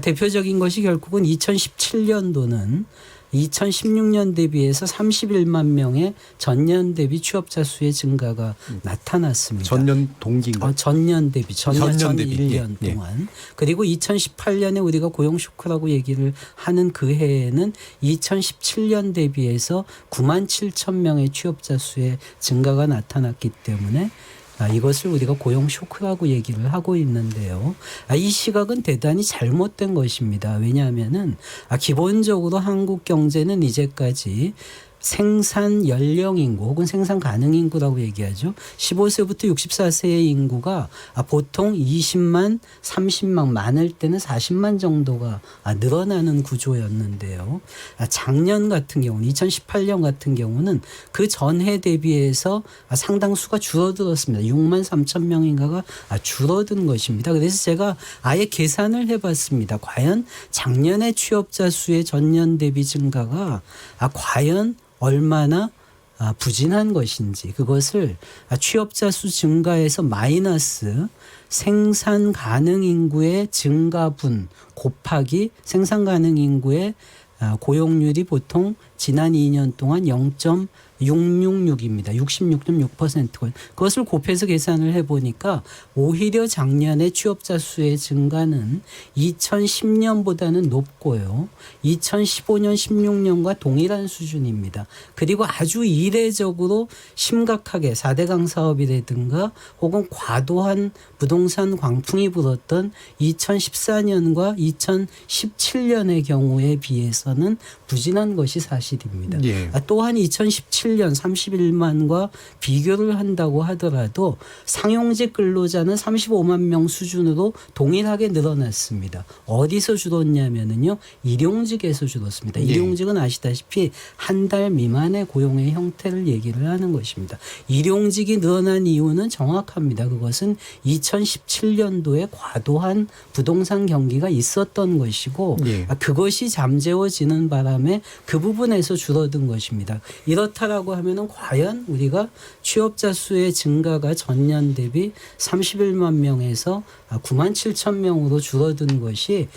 대표적인 것이 결국은 2017년도는 2016년 대비해서 31만 명의 전년 대비 취업자 수의 증가가 나타났습니다. 전년 동기인가요? 전년 대비. 전년 1년 예. 동안. 그리고 2018년에 우리가 고용 쇼크라고 얘기를 하는 그 해에는 2017년 대비해서 9만 7천 명의 취업자 수의 증가가 나타났기 때문에 이것을 우리가 고용 쇼크라고 얘기를 하고 있는데요. 이 시각은 대단히 잘못된 것입니다. 왜냐하면은 기본적으로 한국 경제는 이제까지 생산 연령 인구 혹은 생산 가능 인구라고 얘기하죠. 15세부터 64세의 인구가 보통 20만, 30만, 많을 때는 40만 정도가 늘어나는 구조였는데요. 작년 같은 경우는 2018년 같은 경우는 그 전해 대비해서 상당수가 줄어들었습니다. 6만 3천 명인가가 줄어든 것입니다. 그래서 제가 아예 계산을 해봤습니다. 과연 작년의 취업자 수의 전년 대비 증가가 과연 얼마나 부진한 것인지 그것을 취업자 수 증가에서 마이너스 생산 가능 인구의 증가분 곱하기 생산 가능 인구의 고용률이 보통 지난 2년 동안 0.666입니다. 66.6%. 그것을 곱해서 계산을 해보니까 오히려 작년에 취업자 수의 증가는 2010년보다는 높고요. 2015년, 16년과 동일한 수준입니다. 그리고 아주 이례적으로 심각하게 4대강 사업이라든가 혹은 과도한 부동산 광풍이 불었던 2014년과 2017년의 경우에 비해서는 부진한 것이 사실입니다. 또한 2017년 31만과 비교를 한다고 하더라도 상용직 근로자는 35만 명 수준으로 동일하게 늘어났습니다. 어디서 줄었냐면요. 일용직에서 줄었습니다. 일용직은 아시다시피 한 달 미만의 고용의 형태를 얘기를 하는 것입니다. 일용직이 늘어난 이유는 정확합니다. 그것은 2017년도에 과도한 부동산 경기가 있었던 것이고 그것이 잠재워지는 바람에 그 부분에서 줄어든 것입니다. 이렇다라고 취업자라고 하면은 과연 우리가 취업자 수의 증가가 전년 대비 31만 명에서 9만 7천 명으로 줄어든 것이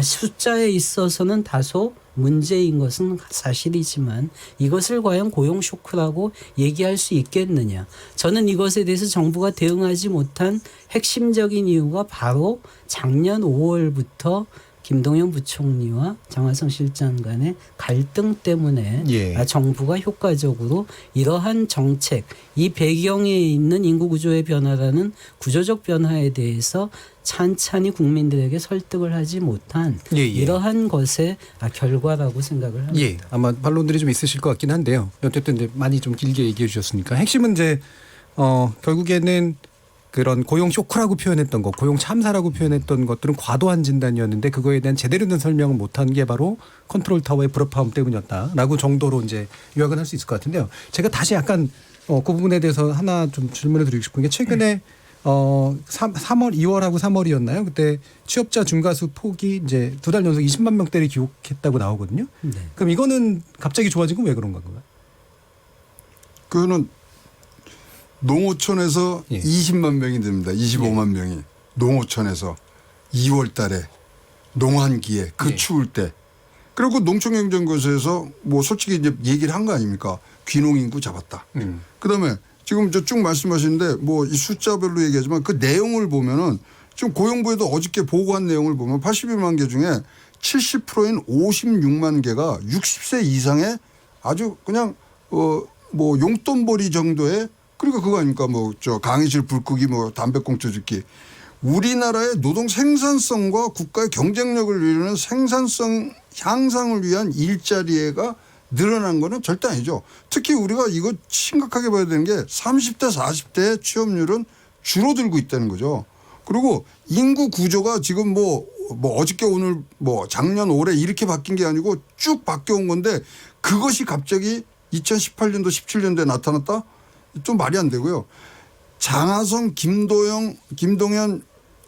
숫자에 있어서는 다소 문제인 것은 사실이지만 이것을 과연 고용 쇼크라고 얘기할 수 있겠느냐. 저는 이것에 대해서 정부가 대응하지 못한 핵심적인 이유가 바로 작년 5월부터 김동연 부총리와 장하성 실장 간의 갈등 때문에 정부가 효과적으로 이러한 정책, 이 배경에 있는 인구구조의 변화라는 구조적 변화에 대해서 찬찬히 국민들에게 설득을 하지 못한 이러한 것의 결과라고 생각을 합니다. 예, 아마 반론들이 좀 있으실 것 같긴 한데요. 어쨌든 이제 많이 좀 길게 얘기해 주셨으니까 핵심은 이제 결국에는 그런 고용 쇼크라고 표현했던 것, 고용 참사라고 표현했던 것들은 과도한 진단이었는데 그거에 대한 제대로 된 설명을 못한 게 바로 컨트롤 타워의 불협화음 때문이었다라고 정도로 이제 요약은 할 수 있을 것 같은데요. 제가 다시 약간 그 부분에 대해서 하나 좀 질문을 드리고 싶은 게 최근에 3월, 2월하고 3월이었나요? 그때 취업자 증가수 폭이 이제 2달 연속 20만 명대를 기록했다고 나오거든요. 네. 그럼 이거는 갑자기 좋아진 건 왜 그런 건가요? 그거는 농어촌에서 20만 명이 됩니다. 25만 명이 농어촌에서 2월 달에 농한기에 그 추울 때. 그리고 농촌경쟁고시에서 뭐 솔직히 이제 얘기를 한 거 아닙니까? 귀농인구 잡았다. 그다음에 지금 저 쭉 말씀하시는데 뭐 이 숫자별로 얘기하지만 그 내용을 보면은 지금 고용부에도 어저께 보고한 내용을 보면 81만 개 중에 70%인 56만 개가 60세 이상의 아주 그냥 뭐 용돈벌이 정도의 그러니까 그거 아닙니까? 뭐 저 강의실 불 끄기 뭐 담배꽁초 줍기. 우리나라의 노동 생산성과 국가의 경쟁력을 이루는 생산성 향상을 위한 일자리가 늘어난 거는 절대 아니죠. 특히 우리가 이거 심각하게 봐야 되는 게 30대 40대의 취업률은 줄어들고 있다는 거죠. 그리고 인구 구조가 지금 뭐 어저께 오늘 뭐 작년 올해 이렇게 바뀐 게 아니고 쭉 바뀌어온 건데 그것이 갑자기 2018년도 17년도에 나타났다? 좀 말이 안 되고요. 장하성, 김동연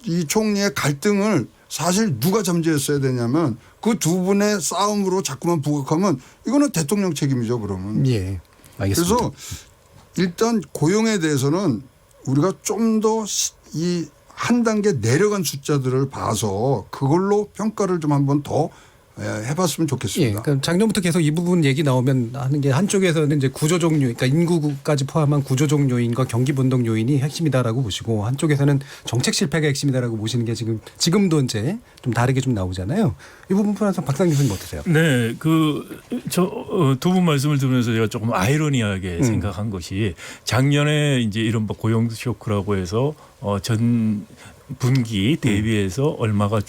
이 총리의 갈등을 사실 누가 잠재했어야 되냐면 그 두 분의 싸움으로 자꾸만 부각하면 이거는 대통령 책임이죠, 그러면. 예, 알겠습니다. 그래서 일단 고용에 대해서는 우리가 좀 더 이 한 단계 내려간 숫자들을 봐서 그걸로 평가를 좀 한번 더 해봤으면 좋겠습니다. 예, 그러니까 작년부터 계속 이 부분 얘기 나오면 하는 게 한쪽에서는 이제 구조적 요인, 그러니까 인구까지 포함한 구조적 요인과 경기 변동 요인이 핵심이다라고 보시고 한쪽에서는 정책 실패가 핵심이다라고 보시는 게 지금도 이제 좀 다르게 좀 나오잖아요. 이 부분 풀어서 박상규 교수님 어떠세요? 네, 두 분 말씀을 들으면서 제가 조금 아이러니하게 생각한 것이 작년에 이제 이런 고용 쇼크라고 해서 전 분기 대비해서 얼마가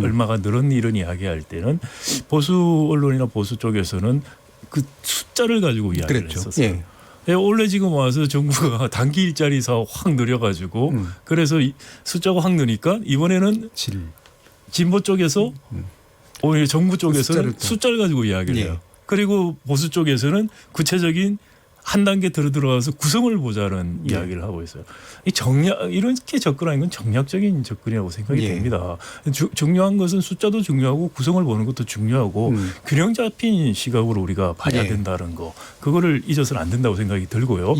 얼마가 늘었니 이런 이야기할 때는 보수 언론이나 보수 쪽에서는 그 숫자를 가지고 이야기를 했었어요. 예. 원래 지금 와서 정부가 단기 일자리 사업 확 늘려가지고 그래서 숫자가 확 느니까 이번에는 진보 쪽에서 오히려 정부 쪽에서는 숫자를 가지고 이야기를 해요. 그리고 보수 쪽에서는 구체적인 한 단계 들어가서 구성을 보자는 이야기를 하고 있어요. 이렇게 접근하는 건 정략적인 접근이라고 생각이 됩니다. 중요한 것은 숫자도 중요하고 구성을 보는 것도 중요하고 균형 잡힌 시각으로 우리가 봐야 된다는 거. 그거를 잊어서는 안 된다고 생각이 들고요.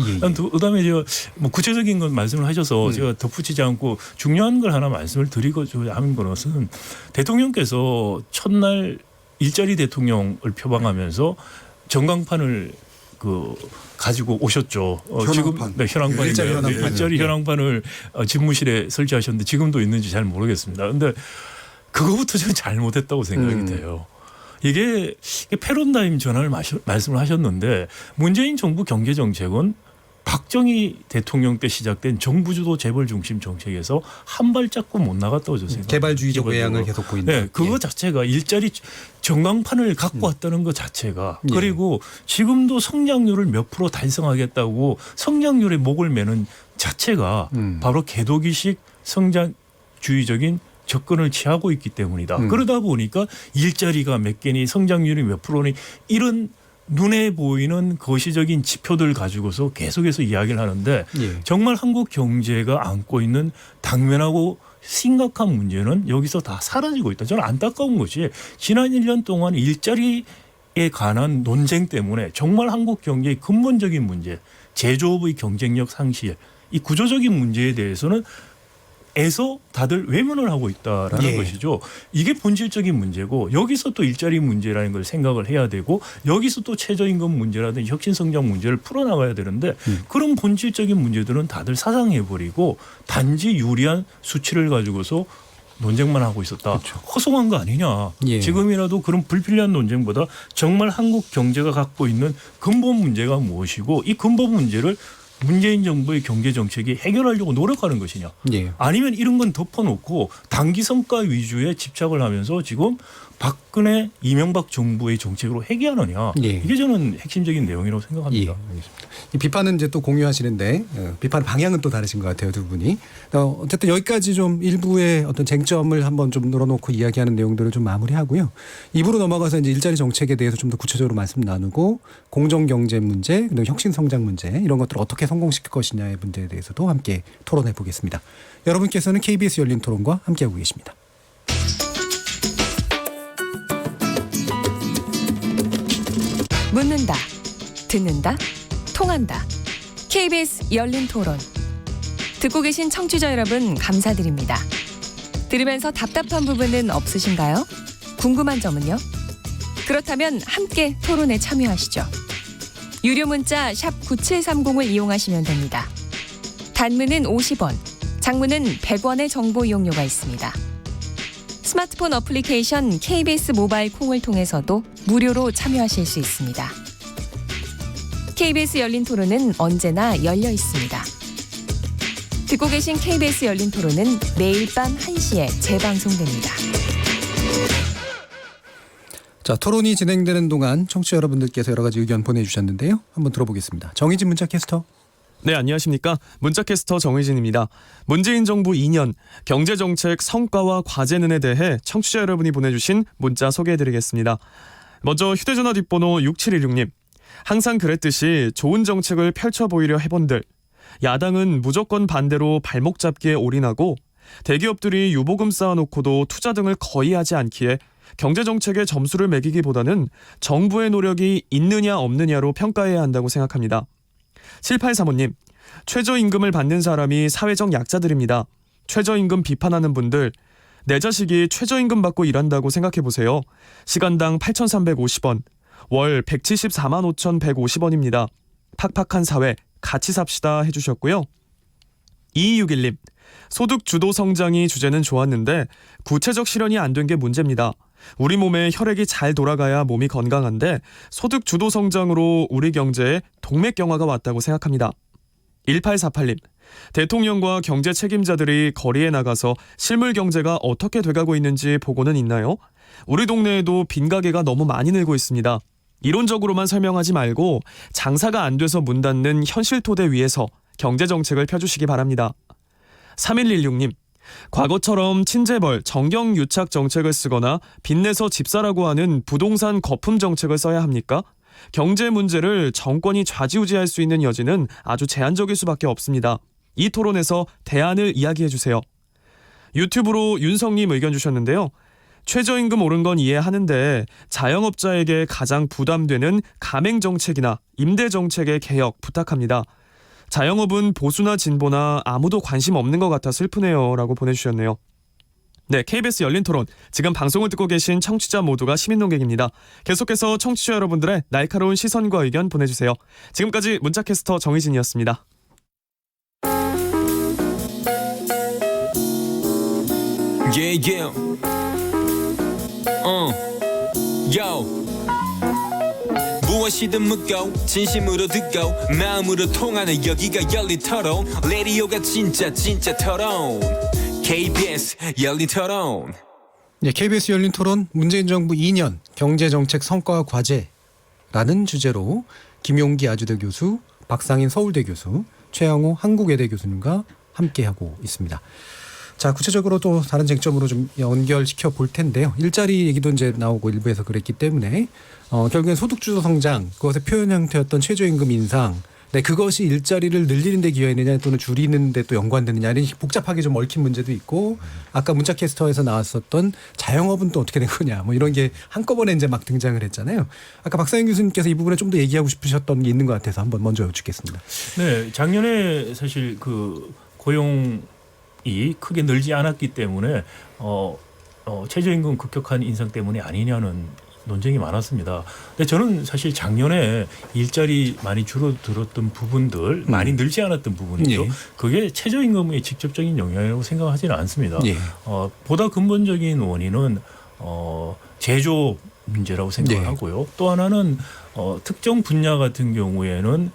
그다음에 제가 뭐 구체적인 건 말씀을 하셔서 제가 덧붙이지 않고 중요한 걸 하나 말씀을 드리고자 하는 것은 대통령께서 첫날 일자리 대통령을 표방하면서 전광판을 가지고 오셨죠. 현황판. 지금 현황판인데요. 일자리 현황판을 집무실에 설치하셨는데 지금도 있는지 잘 모르겠습니다. 그런데 그거부터 저는 잘못했다고 생각이 돼요. 이게 패러다임 전환을 말씀을 하셨는데 문재인 정부 경제정책은 박정희 대통령 때 시작된 정부주도 재벌 중심 정책에서 한 발짝도 못 나갔다고 저는 생각합니다. 개발주의적 외양을 계속 보인다. 네, 그거 자체가 일자리 전광판을 갖고 왔다는 것 자체가 그리고 지금도 성장률을 몇 프로 달성하겠다고 성장률에 목을 매는 자체가 바로 개도기식 성장주의적인 접근을 취하고 있기 때문이다. 그러다 보니까 일자리가 몇 개니 성장률이 몇 프로니 이런 눈에 보이는 거시적인 지표들 가지고서 계속해서 이야기를 하는데 정말 한국 경제가 안고 있는 당면하고 심각한 문제는 여기서 다 사라지고 있다. 저는 안타까운 것이 지난 1년 동안 일자리 관한 논쟁 때문에 정말 한국 경제의 근본적인 문제, 제조업의 경쟁력 상실, 이 구조적인 문제에 대해서는 에서 다들 외면을 하고 있다라는 것이죠. 이게 본질적인 문제고 여기서 또 일자리 문제라는 걸 생각을 해야 되고 여기서 또 최저임금 문제라든지 혁신성장 문제를 풀어나가야 되는데 그런 본질적인 문제들은 다들 사상해버리고 단지 유리한 수치를 가지고서 논쟁만 하고 있었다. 허송한 거 아니냐. 지금이라도 그런 불필요한 논쟁보다 정말 한국 경제가 갖고 있는 근본 문제가 무엇이고 이 근본 문제를 문재인 정부의 경제 정책이 해결하려고 노력하는 것이냐. 아니면 이런 건 덮어놓고 단기 성과 위주에 집착을 하면서 지금 박근혜 이명박 정부의 정책으로 해결하느냐. 이게 저는 핵심적인 내용이라고 생각합니다. 이 비판은 이제 또 공유하시는데 비판 방향은 또 다르신 것 같아요, 두 분이. 어쨌든 여기까지 좀 일부의 어떤 쟁점을 한번 좀 늘어놓고 이야기하는 내용들을 좀 마무리하고요. 2부로 넘어가서 이제 일자리 정책에 대해서 좀 더 구체적으로 말씀 나누고 공정 경제 문제, 그리고 혁신 성장 문제 이런 것들을 어떻게 성공시킬 것이냐의 문제에 대해서도 함께 토론해 보겠습니다. 여러분께서는 KBS 열린 토론과 함께하고 계십니다. 묻는다, 듣는다, 통한다. KBS 열린 토론. 듣고 계신 청취자 여러분 감사드립니다. 들으면서 답답한 부분은 없으신가요? 궁금한 점은요? 그렇다면 함께 토론에 참여하시죠. 유료 문자 샵 9730을 이용하시면 됩니다. 단문은 50원, 장문은 100원의 정보 이용료가 있습니다. 스마트폰 어플리케이션 KBS 모바일 콩을 통해서도 무료로 참여하실 수 있습니다. KBS 열린 토론은 언제나 열려 있습니다. 듣고 계신 KBS 열린 토론은 매일 밤 1시에 재방송됩니다. 자, 토론이 진행되는 동안 청취자 여러분들께서 여러 가지 의견 보내주셨는데요. 한번 들어보겠습니다. 정의진 문자캐스터. 네, 안녕하십니까. 문자캐스터 정의진입니다. 문재인 정부 2년 경제정책 성과와 과제는에 대해 청취자 여러분이 보내주신 문자 소개해드리겠습니다. 먼저 휴대전화 뒷번호 6716님. 항상 그랬듯이 좋은 정책을 펼쳐보이려 해본들. 야당은 무조건 반대로 발목 잡기에 올인하고 대기업들이 유보금 쌓아놓고도 투자 등을 거의 하지 않기에 경제정책에 점수를 매기기보다는 정부의 노력이 있느냐 없느냐로 평가해야 한다고 생각합니다. 7835님, 최저임금을 받는 사람이 사회적 약자들입니다. 최저임금 비판하는 분들, 내 자식이 최저임금 받고 일한다고 생각해보세요. 시간당 8,350원, 월 174만 5,150원입니다. 팍팍한 사회, 같이 삽시다 해주셨고요. 2261님, 소득 주도 성장이 주제는 좋았는데 구체적 실현이 안 된 게 문제입니다. 우리 몸에 혈액이 잘 돌아가야 몸이 건강한데 소득 주도 성장으로 우리 경제에 동맥경화가 왔다고 생각합니다. 1848님, 대통령과 경제 책임자들이 거리에 나가서 실물 경제가 어떻게 돼가고 있는지 보고는 있나요? 우리 동네에도 빈 가게가 너무 많이 늘고 있습니다. 이론적으로만 설명하지 말고 장사가 안 돼서 문 닫는 현실 토대 위에서 경제정책을 펴주시기 바랍니다. 3116님, 과거처럼 친재벌, 정경유착 정책을 쓰거나 빚내서 집사라고 하는 부동산 거품 정책을 써야 합니까? 경제 문제를 정권이 좌지우지할 수 있는 여지는 아주 제한적일 수밖에 없습니다. 이 토론에서 대안을 이야기해주세요. 유튜브로 윤성님 의견 주셨는데요. 최저임금 오른 건 이해하는데 자영업자에게 가장 부담되는 가맹정책이나 임대정책의 개혁 부탁합니다. 자영업은 보수나 진보나 아무도 관심 없는 것 같아 슬프네요 라고 보내주셨네요. 네, KBS 열린 토론. 지금 방송을 듣고 계신 청취자 모두가 시민논객입니다. 계속해서 청취자 여러분들의 날카로운 시선과 의견 보내주세요. 지금까지 문자캐스터 정의진이었습니다. 무엇이든 묻고 진심으로 듣고 마음으로 통하는 여기가 열린 토론. 라디오가 진짜 토론. KBS 열린 토론. 네, KBS 열린 토론 문재인 정부 2년 경제정책 성과와 과제라는 주제로 김용기 아주대 교수, 박상인 서울대 교수, 최영호 한국외대 교수님과 함께하고 있습니다. 자, 구체적으로 또 다른 쟁점으로 좀 연결시켜 볼 텐데요. 일자리 얘기도 이제 나오고 일부에서 그랬기 때문에 결국엔 소득주도 성장, 그것의 표현 형태였던 최저임금 인상, 네, 그것이 일자리를 늘리는 데 기여했느냐 또는 줄이는 데 또 연관되느냐 이런 복잡하게 좀 얽힌 문제도 있고 아까 문자캐스터에서 나왔었던 자영업은 또 어떻게 된 거냐 뭐 이런 게 한꺼번에 이제 막 등장을 했잖아요. 아까 박상현 교수님께서 이 부분에 좀 더 얘기하고 싶으셨던 게 있는 것 같아서 한번 먼저 여쭙겠습니다. 네, 작년에 사실 그 고용이 크게 늘지 않았기 때문에 최저임금 급격한 인상 때문이 아니냐는 논쟁이 많았습니다. 근데 저는 사실 작년에 일자리 많이 줄어들었던 부분들, 많이 늘지 않았던 부분이죠. 예. 그게 최저임금의 직접적인 영향이라고 생각하지는 않습니다. 예. 보다 근본적인 원인은 제조업 문제라고 생각을 예. 하고요. 또 하나는 특정 분야 같은 경우에는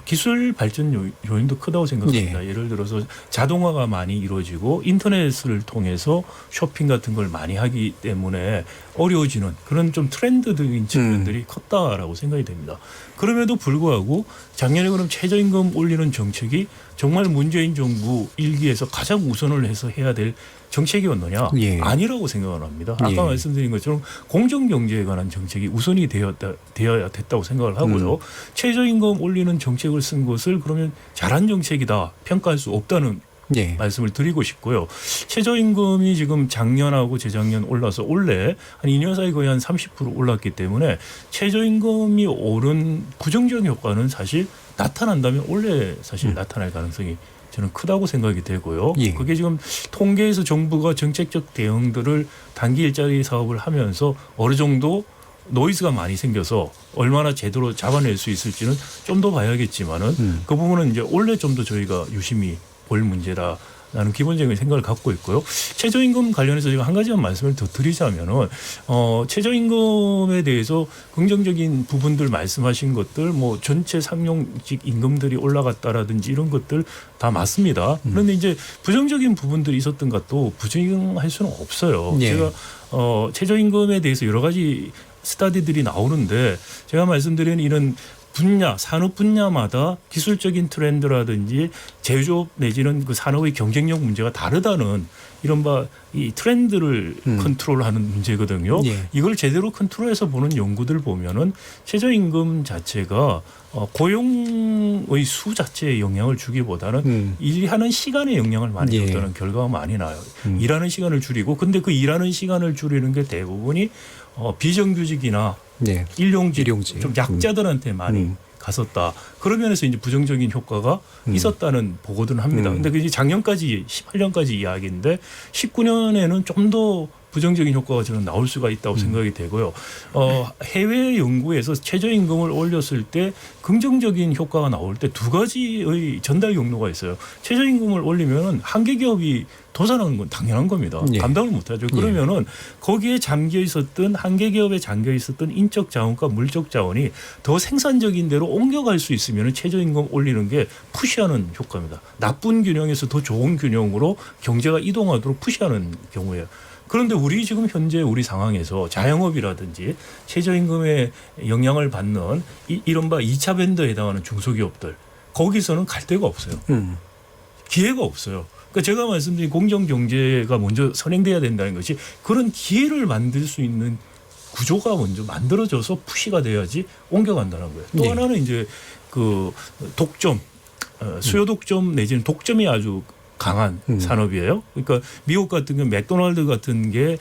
기술 발전 요인도 크다고 생각합니다. 예를 들어서 자동화가 많이 이루어지고 인터넷을 통해서 쇼핑 같은 걸 많이 하기 때문에 어려워지는 그런 좀 트렌드적인 측면들이 컸다라고 생각이 됩니다. 그럼에도 불구하고 작년에 그럼 최저임금 올리는 정책이 정말 문재인 정부 일기에서 가장 우선을 해서 해야 될 정책이었느냐? 예. 아니라고 생각을 합니다. 아까 예. 말씀드린 것처럼 공정경제에 관한 정책이 우선이 되어야 됐다고 생각을 하고요. 최저임금 올리는 정책을 쓴 것을 그러면 잘한 정책이다 평가할 수 없다는 예. 말씀을 드리고 싶고요. 최저임금이 지금 작년하고 재작년 올라서 올해 한 2년 사이 거의 한 30% 올랐기 때문에 최저임금이 오른 부정적 효과는 사실 나타난다면 올해 사실 나타날 가능성이 저는 크다고 생각이 되고요. 예. 그게 지금 통계에서 정부가 정책적 대응들을 단기 일자리 사업을 하면서 어느 정도 노이즈가 많이 생겨서 얼마나 제대로 잡아낼 수 있을지는 좀 더 봐야겠지만은 그 부분은 이제 올해 좀 더 저희가 유심히 볼 문제다. 라는 기본적인 생각을 갖고 있고요. 최저임금 관련해서 제가 한 가지만 말씀을 더 드리자면은 최저임금에 대해서 긍정적인 부분들 말씀하신 것들 뭐 전체 상용직 임금들이 올라갔다라든지 이런 것들 다 맞습니다. 그런데 이제 부정적인 부분들이 있었던 것도 부정할 수는 없어요. 예. 제가 최저임금에 대해서 여러 가지 스터디들이 나오는데 제가 말씀드린 이런 분야, 산업 분야마다 기술적인 트렌드라든지 제조업 내지는 그 산업의 경쟁력 문제가 다르다는 이른바 이 트렌드를 컨트롤하는 문제거든요. 예. 이걸 제대로 컨트롤해서 보는 연구들 보면은 최저임금 자체가 고용의 수 자체에 영향을 주기보다는 일하는 시간에 영향을 많이 예. 줬다는 결과가 많이 나요. 일하는 시간을 줄이고 근데 그 일하는 시간을 줄이는 게 대부분이 비정규직이나 네. 일용직 좀 약자들한테 많이 갔었다. 그런 면에서 이제 부정적인 효과가 있었다는 보고들은 합니다. 근데 그게 작년까지 18년까지 이야기인데 19년에는 좀 더 부정적인 효과가 저는 나올 수가 있다고 생각이 되고요. 해외 연구에서 최저임금을 올렸을 때 긍정적인 효과가 나올 때 두 가지의 전달 경로가 있어요. 최저임금을 올리면 한계 기업이 도산하는 건 당연한 겁니다. 예. 감당을 못하죠. 그러면은 거기에 잠겨 있었던 한계 기업에 잠겨 있었던 인적 자원과 물적 자원이 더 생산적인 데로 옮겨갈 수 있으면 최저임금 올리는 게 푸시하는 효과입니다. 나쁜 균형에서 더 좋은 균형으로 경제가 이동하도록 푸시하는 경우예요. 그런데 우리 지금 현재 우리 상황에서 자영업이라든지 최저임금에 영향을 받는 이른바 2차 밴드에 해당하는 중소기업들 거기서는 갈 데가 없어요. 기회가 없어요. 그러니까 제가 말씀드린 공정경제가 먼저 선행돼야 된다는 것이 그런 기회를 만들 수 있는 구조가 먼저 만들어져서 푸시가 돼야지 옮겨간다는 거예요. 또 네. 하나는 이제 그 독점, 수요 독점 내지는 독점이 아주 강한 산업이에요. 그러니까 미국 같은 경우 맥도날드 같은 게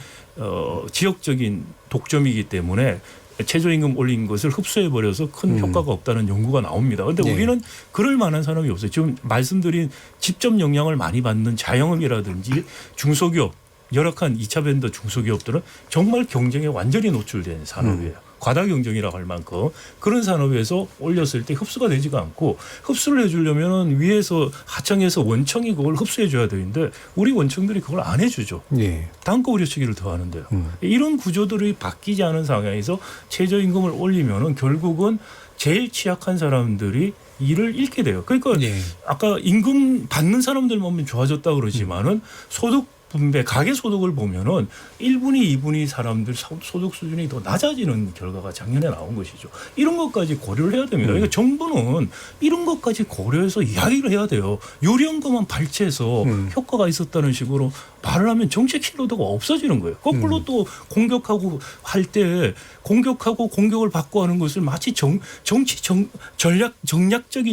지역적인 독점이기 때문에 최저임금 올린 것을 흡수해 버려서 큰 효과가 없다는 연구가 나옵니다. 그런데 네. 우리는 그럴 만한 산업이 없어요. 지금 말씀드린 직접 영향을 많이 받는 자영업이라든지 중소기업, 열악한 2차 밴드 중소기업들은 정말 경쟁에 완전히 노출된 산업이에요. 과다 경쟁이라고 할 만큼 그런 산업에서 올렸을 때 흡수가 되지가 않고 흡수를 해주려면 위에서 하청에서 원청이 그걸 흡수해 줘야 되는데 우리 원청들이 그걸 안 해주죠. 예. 단가 우려치기를 더 하는데요. 이런 구조들이 바뀌지 않은 상황에서 최저임금을 올리면은 결국은 제일 취약한 사람들이 일을 잃게 돼요. 그러니까 예. 아까 임금 받는 사람들만 보면 좋아졌다 그러지만은 소득 분배 가계 소득을 보면은 1분위, 2분위 사람들 소득 수준이 더 낮아지는 결과가 작년에 나온 것이죠. 이런 것까지 고려를 해야 됩니다. 그러니까 정부는 이런 것까지 고려해서 이야기를 해야 돼요. 요리한 것만 발췌해서 효과가 있었다는 식으로 말을 하면 정책 신뢰도가 없어지는 거예요. 거꾸로 또 공격하고 할 때 공격하고 공격을 받고 하는 것을 마치 정략적인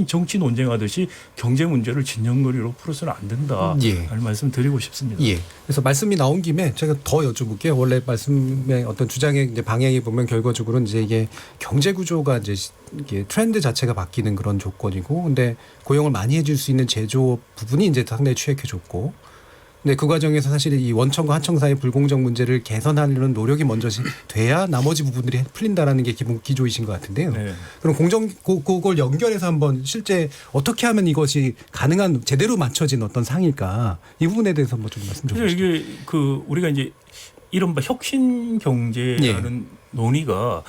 정치 논쟁하듯이 경제 문제를 진영놀이로 풀어서는 안 된다. 예. 라는 말씀 드리고 싶습니다. 예. 그래서 말씀이 나온 김에 제가 더 여쭤볼게요. 원래 말씀의 어떤 주장의 이제 방향이 보면 결과적으로는 이제 이게 경제 구조가 이제 이게 트렌드 자체가 바뀌는 그런 조건이고, 근데 고용을 많이 해줄 수 있는 제조업 부분이 이제 상당히 취약해졌고, 근데 그 과정에서 사실 이 원청과 하청 사이의 불공정 문제를 개선하려는 노력이 먼저 돼야 나머지 부분들이 풀린다라는 게 기본 기조이신 것 같은데요. 네. 그럼 그걸 연결해서 한번 실제 어떻게 하면 이것이 가능한 제대로 맞춰진 어떤 상일까, 이 부분에 대해서 한번 좀 말씀 좀 해주시죠. 이게 우리가 이제 이른바 혁신 경제라는 논의가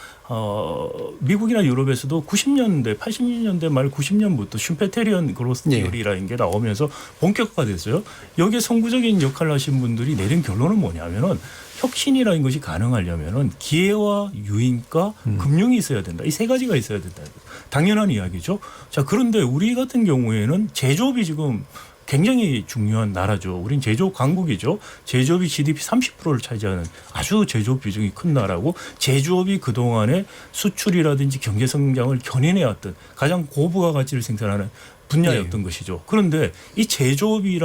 미국이나 유럽에서도 90년대, 80년대 말 90년부터 슈페테리언 그로스 티어리라는 게 나오면서 본격화됐어요. 여기에 선구적인 역할을 하신 분들이 내린 결론은 뭐냐면은 혁신이라는 것이 가능하려면은 기회와 유인과 금융이 있어야 된다. 이 세 가지가 있어야 된다. 당연한 이야기죠. 자, 그런데 우리 같은 경우에는 제조업이 지금 굉장히 중요한 나라죠. 우린 제조업 강국이죠. 제조업이 GDP 30%를 차지하는 아주 제조업 비중이 큰 나라고, 제조업이 그동안에 수출이라든지 경제 성장을 견인해왔던 가장 고부가 가치를 생산하는 분야였던 것이죠. 그런데 이 제조업이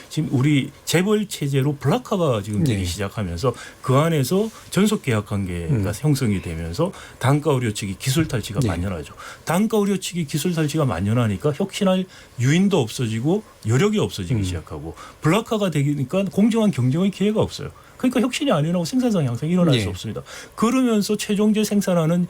지금 우리 재벌 체제로 블락화가 지금 되기 시작하면서 그 안에서 전속 계약 관계가 형성이 되면서 단가 우려치기, 기술 탈취가 만연하죠. 단가 우려치기, 기술 탈취가 만연하니까 혁신할 유인도 없어지고 여력이 없어지기 시작하고, 블락화가 되니까 공정한 경쟁의 기회가 없어요. 그러니까 혁신이 안 일어나고 생산성 향상이 일어날 수 없습니다. 그러면서 최종재 생산하는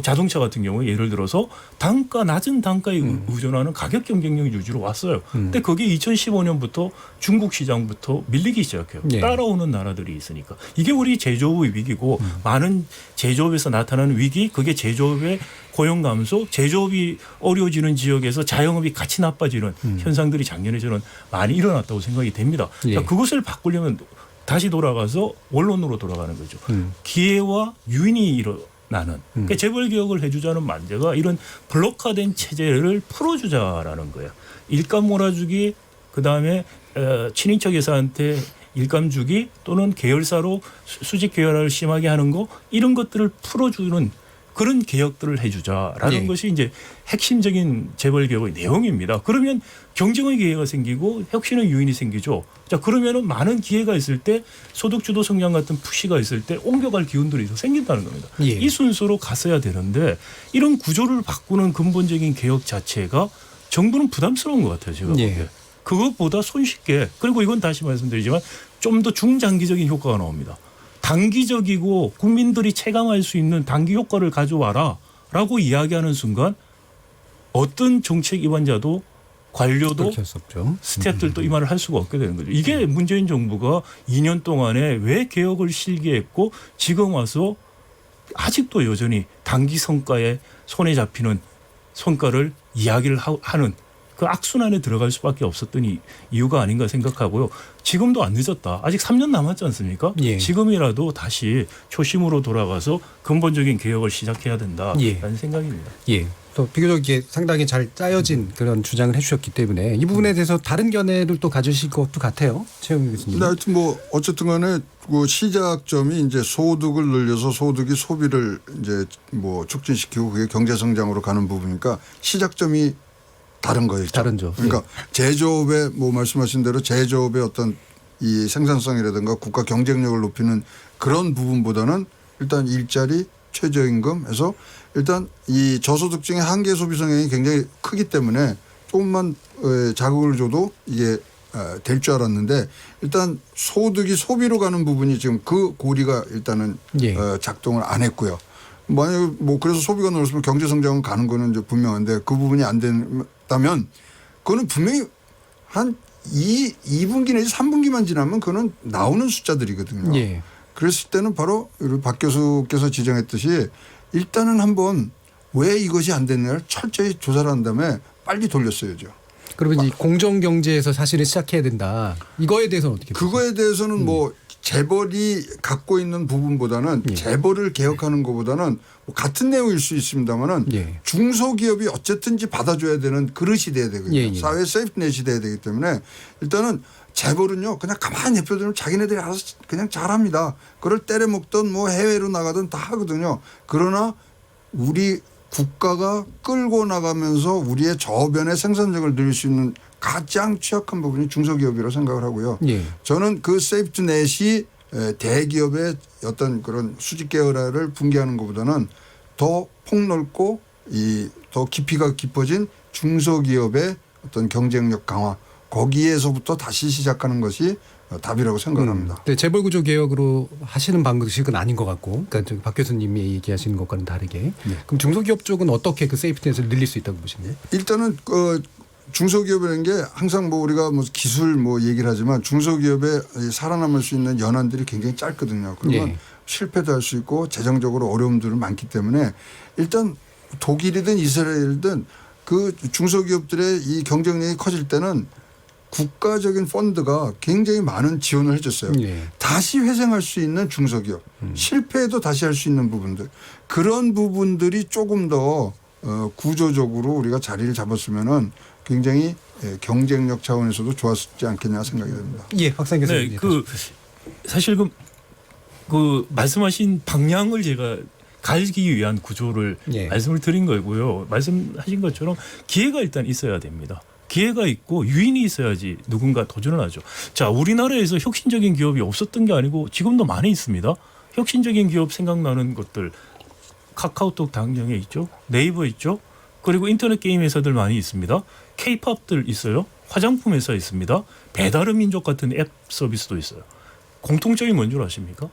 자동차 같은 경우에 예를 들어서 낮은 단가에 의존하는 가격 경쟁력 유지로 왔어요. 근데 그게 2015년부터 중국 시장부터 밀리기 시작해요. 따라오는 나라들이 있으니까. 이게 우리 제조업의 위기고, 많은 제조업에서 나타나는 위기, 그게 제조업의 고용 감소, 제조업이 어려워지는 지역에서 자영업이 같이 나빠지는 현상들이 작년에 저는 많이 일어났다고 생각이 됩니다. 자, 그것을 바꾸려면 다시 돌아가서 원론으로 돌아가는 거죠. 기회와 유인이 일어나는. 그러니까 재벌 개혁을 해주자는 만재가 이런 블록화된 체제를 풀어주자라는 거예요. 일감 몰아주기, 그다음에 친인척 회사한테 일감 주기, 또는 계열사로 수직 계열화를 심하게 하는 거, 이런 것들을 풀어주는 그런 개혁들을 해주자라는 것이 이제 핵심적인 재벌 개혁의 내용입니다. 그러면 경쟁의 기회가 생기고 혁신의 유인이 생기죠. 자, 그러면은 많은 기회가 있을 때, 소득주도 성장 같은 푸시가 있을 때 옮겨갈 기운들이 더 생긴다는 겁니다. 이 순서로 갔어야 되는데, 이런 구조를 바꾸는 근본적인 개혁 자체가 정부는 부담스러운 것 같아요. 제가 보기에. 그것보다 손쉽게, 그리고 이건 다시 말씀드리지만 좀 더 중장기적인 효과가 나옵니다. 단기적이고 국민들이 체감할 수 있는 단기 효과를 가져와라 라고 이야기하는 순간 어떤 정책 입안자도 관료도 스태프들도 이 말을 할 수가 없게 되는 거죠. 이게 문재인 정부가 2년 동안에 왜 개혁을 실기했고 지금 와서 아직도 여전히 단기 성과에 손에 잡히는 성과를 이야기를 하는 그 악순환에 들어갈 수밖에 없었던 이유가 아닌가 생각하고요. 지금도 안 늦었다. 아직 3년 남았지 않습니까? 지금이라도 다시 초심으로 돌아가서 근본적인 개혁을 시작해야 된다라는 생각입니다. 또 비교적 이게 상당히 잘 짜여진 그런 주장을 해주셨기 때문에 이 부분에 대해서 다른 견해를 또 가지실 것도 같아요. 최영일 교수님. 하여튼 어쨌든 간에 그 시작점이 이제 소득을 늘려서 소득이 소비를 이제 촉진시키고 그게 경제 성장으로 가는 부분이니까 시작점이 다른 거예요. 다른죠. 그러니까 제조업의 말씀하신 대로 제조업의 어떤 이 생산성이라든가 국가 경쟁력을 높이는 그런 부분보다는 일단 일자리, 최저임금에서 일단 이 저소득층의 한계 소비 성향이 굉장히 크기 때문에 조금만 자극을 줘도 이게 될 줄 알았는데, 일단 소득이 소비로 가는 부분이 지금 그 고리가 일단은 작동을 안 했고요. 만약에 그래서 소비가 늘었으면 경제 성장은 가는 거는 이제 분명한데 그 부분이 안 된다면 그거는 분명히 한 2분기 내지 3분기만 지나면 그거는 나오는 숫자들이거든요. 그랬을 때는 바로 박 교수께서 지적했듯이 일단은 한번 왜 이것이 안 됐냐를 철저히 조사를 한 다음에 빨리 돌렸어야죠. 그러면 이 공정 경제에서 사실은 시작해야 된다. 이거에 대해서는 어떻게 보세요? 그거에 대해서는 뭐 재벌이 갖고 있는 부분보다는 재벌을 개혁하는 것보다는 뭐 같은 내용일 수 있습니다만은 중소기업이 어쨌든지 받아줘야 되는 그릇이 돼야 되거든요. 사회 세이프넷이 돼야 되기 때문에 일단은 재벌은요 그냥 가만히 내버려두면 자기네들이 알아서 그냥 잘합니다. 그걸 때려먹든 뭐 해외로 나가든 다 하거든요. 그러나 우리 국가가 끌고 나가면서 우리의 저변의 생산력을 늘릴 수 있는 가장 취약한 부분이 중소기업이라고 생각을 하고요. 저는 그 세이프트넷이 대기업의 어떤 그런 수직 계열화를 붕괴하는 것보다는 더 폭넓고 더 깊이가 깊어진 중소기업의 어떤 경쟁력 강화 거기에서부터 다시 시작하는 것이 답이라고 생각합니다. 재벌 구조 개혁으로 하시는 방식은 아닌 것 같고, 그러니까 박 교수님이 얘기하시는 것과는 다르게. 그럼 중소기업 쪽은 어떻게 그 세이프트넷을 늘릴 수 있다고 보시나요? 일단은 중소기업이라는 게 항상 뭐 우리가 뭐 기술 뭐 얘기를 하지만 중소기업에 살아남을 수 있는 연한들이 굉장히 짧거든요. 그러면 실패도 할 수 있고 재정적으로 어려움들은 많기 때문에 일단 독일이든 이스라엘이든 그 중소기업들의 이 경쟁력이 커질 때는 국가적인 펀드가 굉장히 많은 지원을 해줬어요. 다시 회생할 수 있는 중소기업, 실패해도 다시 할 수 있는 부분들, 그런 부분들이 조금 더 구조적으로 우리가 자리를 잡았으면은 굉장히 경쟁력 차원에서도 좋았지 않겠냐 생각이 됩니다. 예, 박상 교수님. 네, 사실 그 말씀하신 방향을 제가 가기 위한 구조를 말씀을 드린 거고요. 말씀하신 것처럼 기회가 일단 있어야 됩니다. 기회가 있고 유인이 있어야지 누군가 도전을 하죠. 자, 우리나라에서 혁신적인 기업이 없었던 게 아니고 지금도 많이 있습니다. 혁신적인 기업 생각나는 것들 카카오톡 당장에 있죠. 네이버 있죠. 그리고 인터넷 게임 회사들 많이 있습니다. K-팝들 있어요. 화장품 회사 있습니다. 배달의 민족 같은 앱 서비스도 있어요. 공통점이 뭔 줄 아십니까?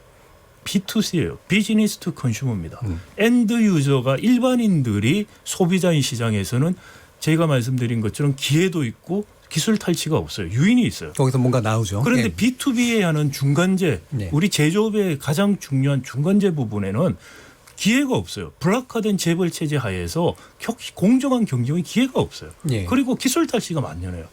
B2C예요. 비즈니스 투 컨슈머입니다. 엔드 유저가 일반인들이 소비자인 시장에서는 제가 말씀드린 것처럼 기회도 있고 기술 탈취가 없어요. 유인이 있어요. 거기서 뭔가 나오죠. 그런데 B2B에 하는 중간재, 우리 제조업의 가장 중요한 중간재 부분에는 기회가 없어요. 블락화된 재벌 체제 하에서 공정한 경쟁의 기회가 없어요. 그리고 기술 탈취가 만연해요.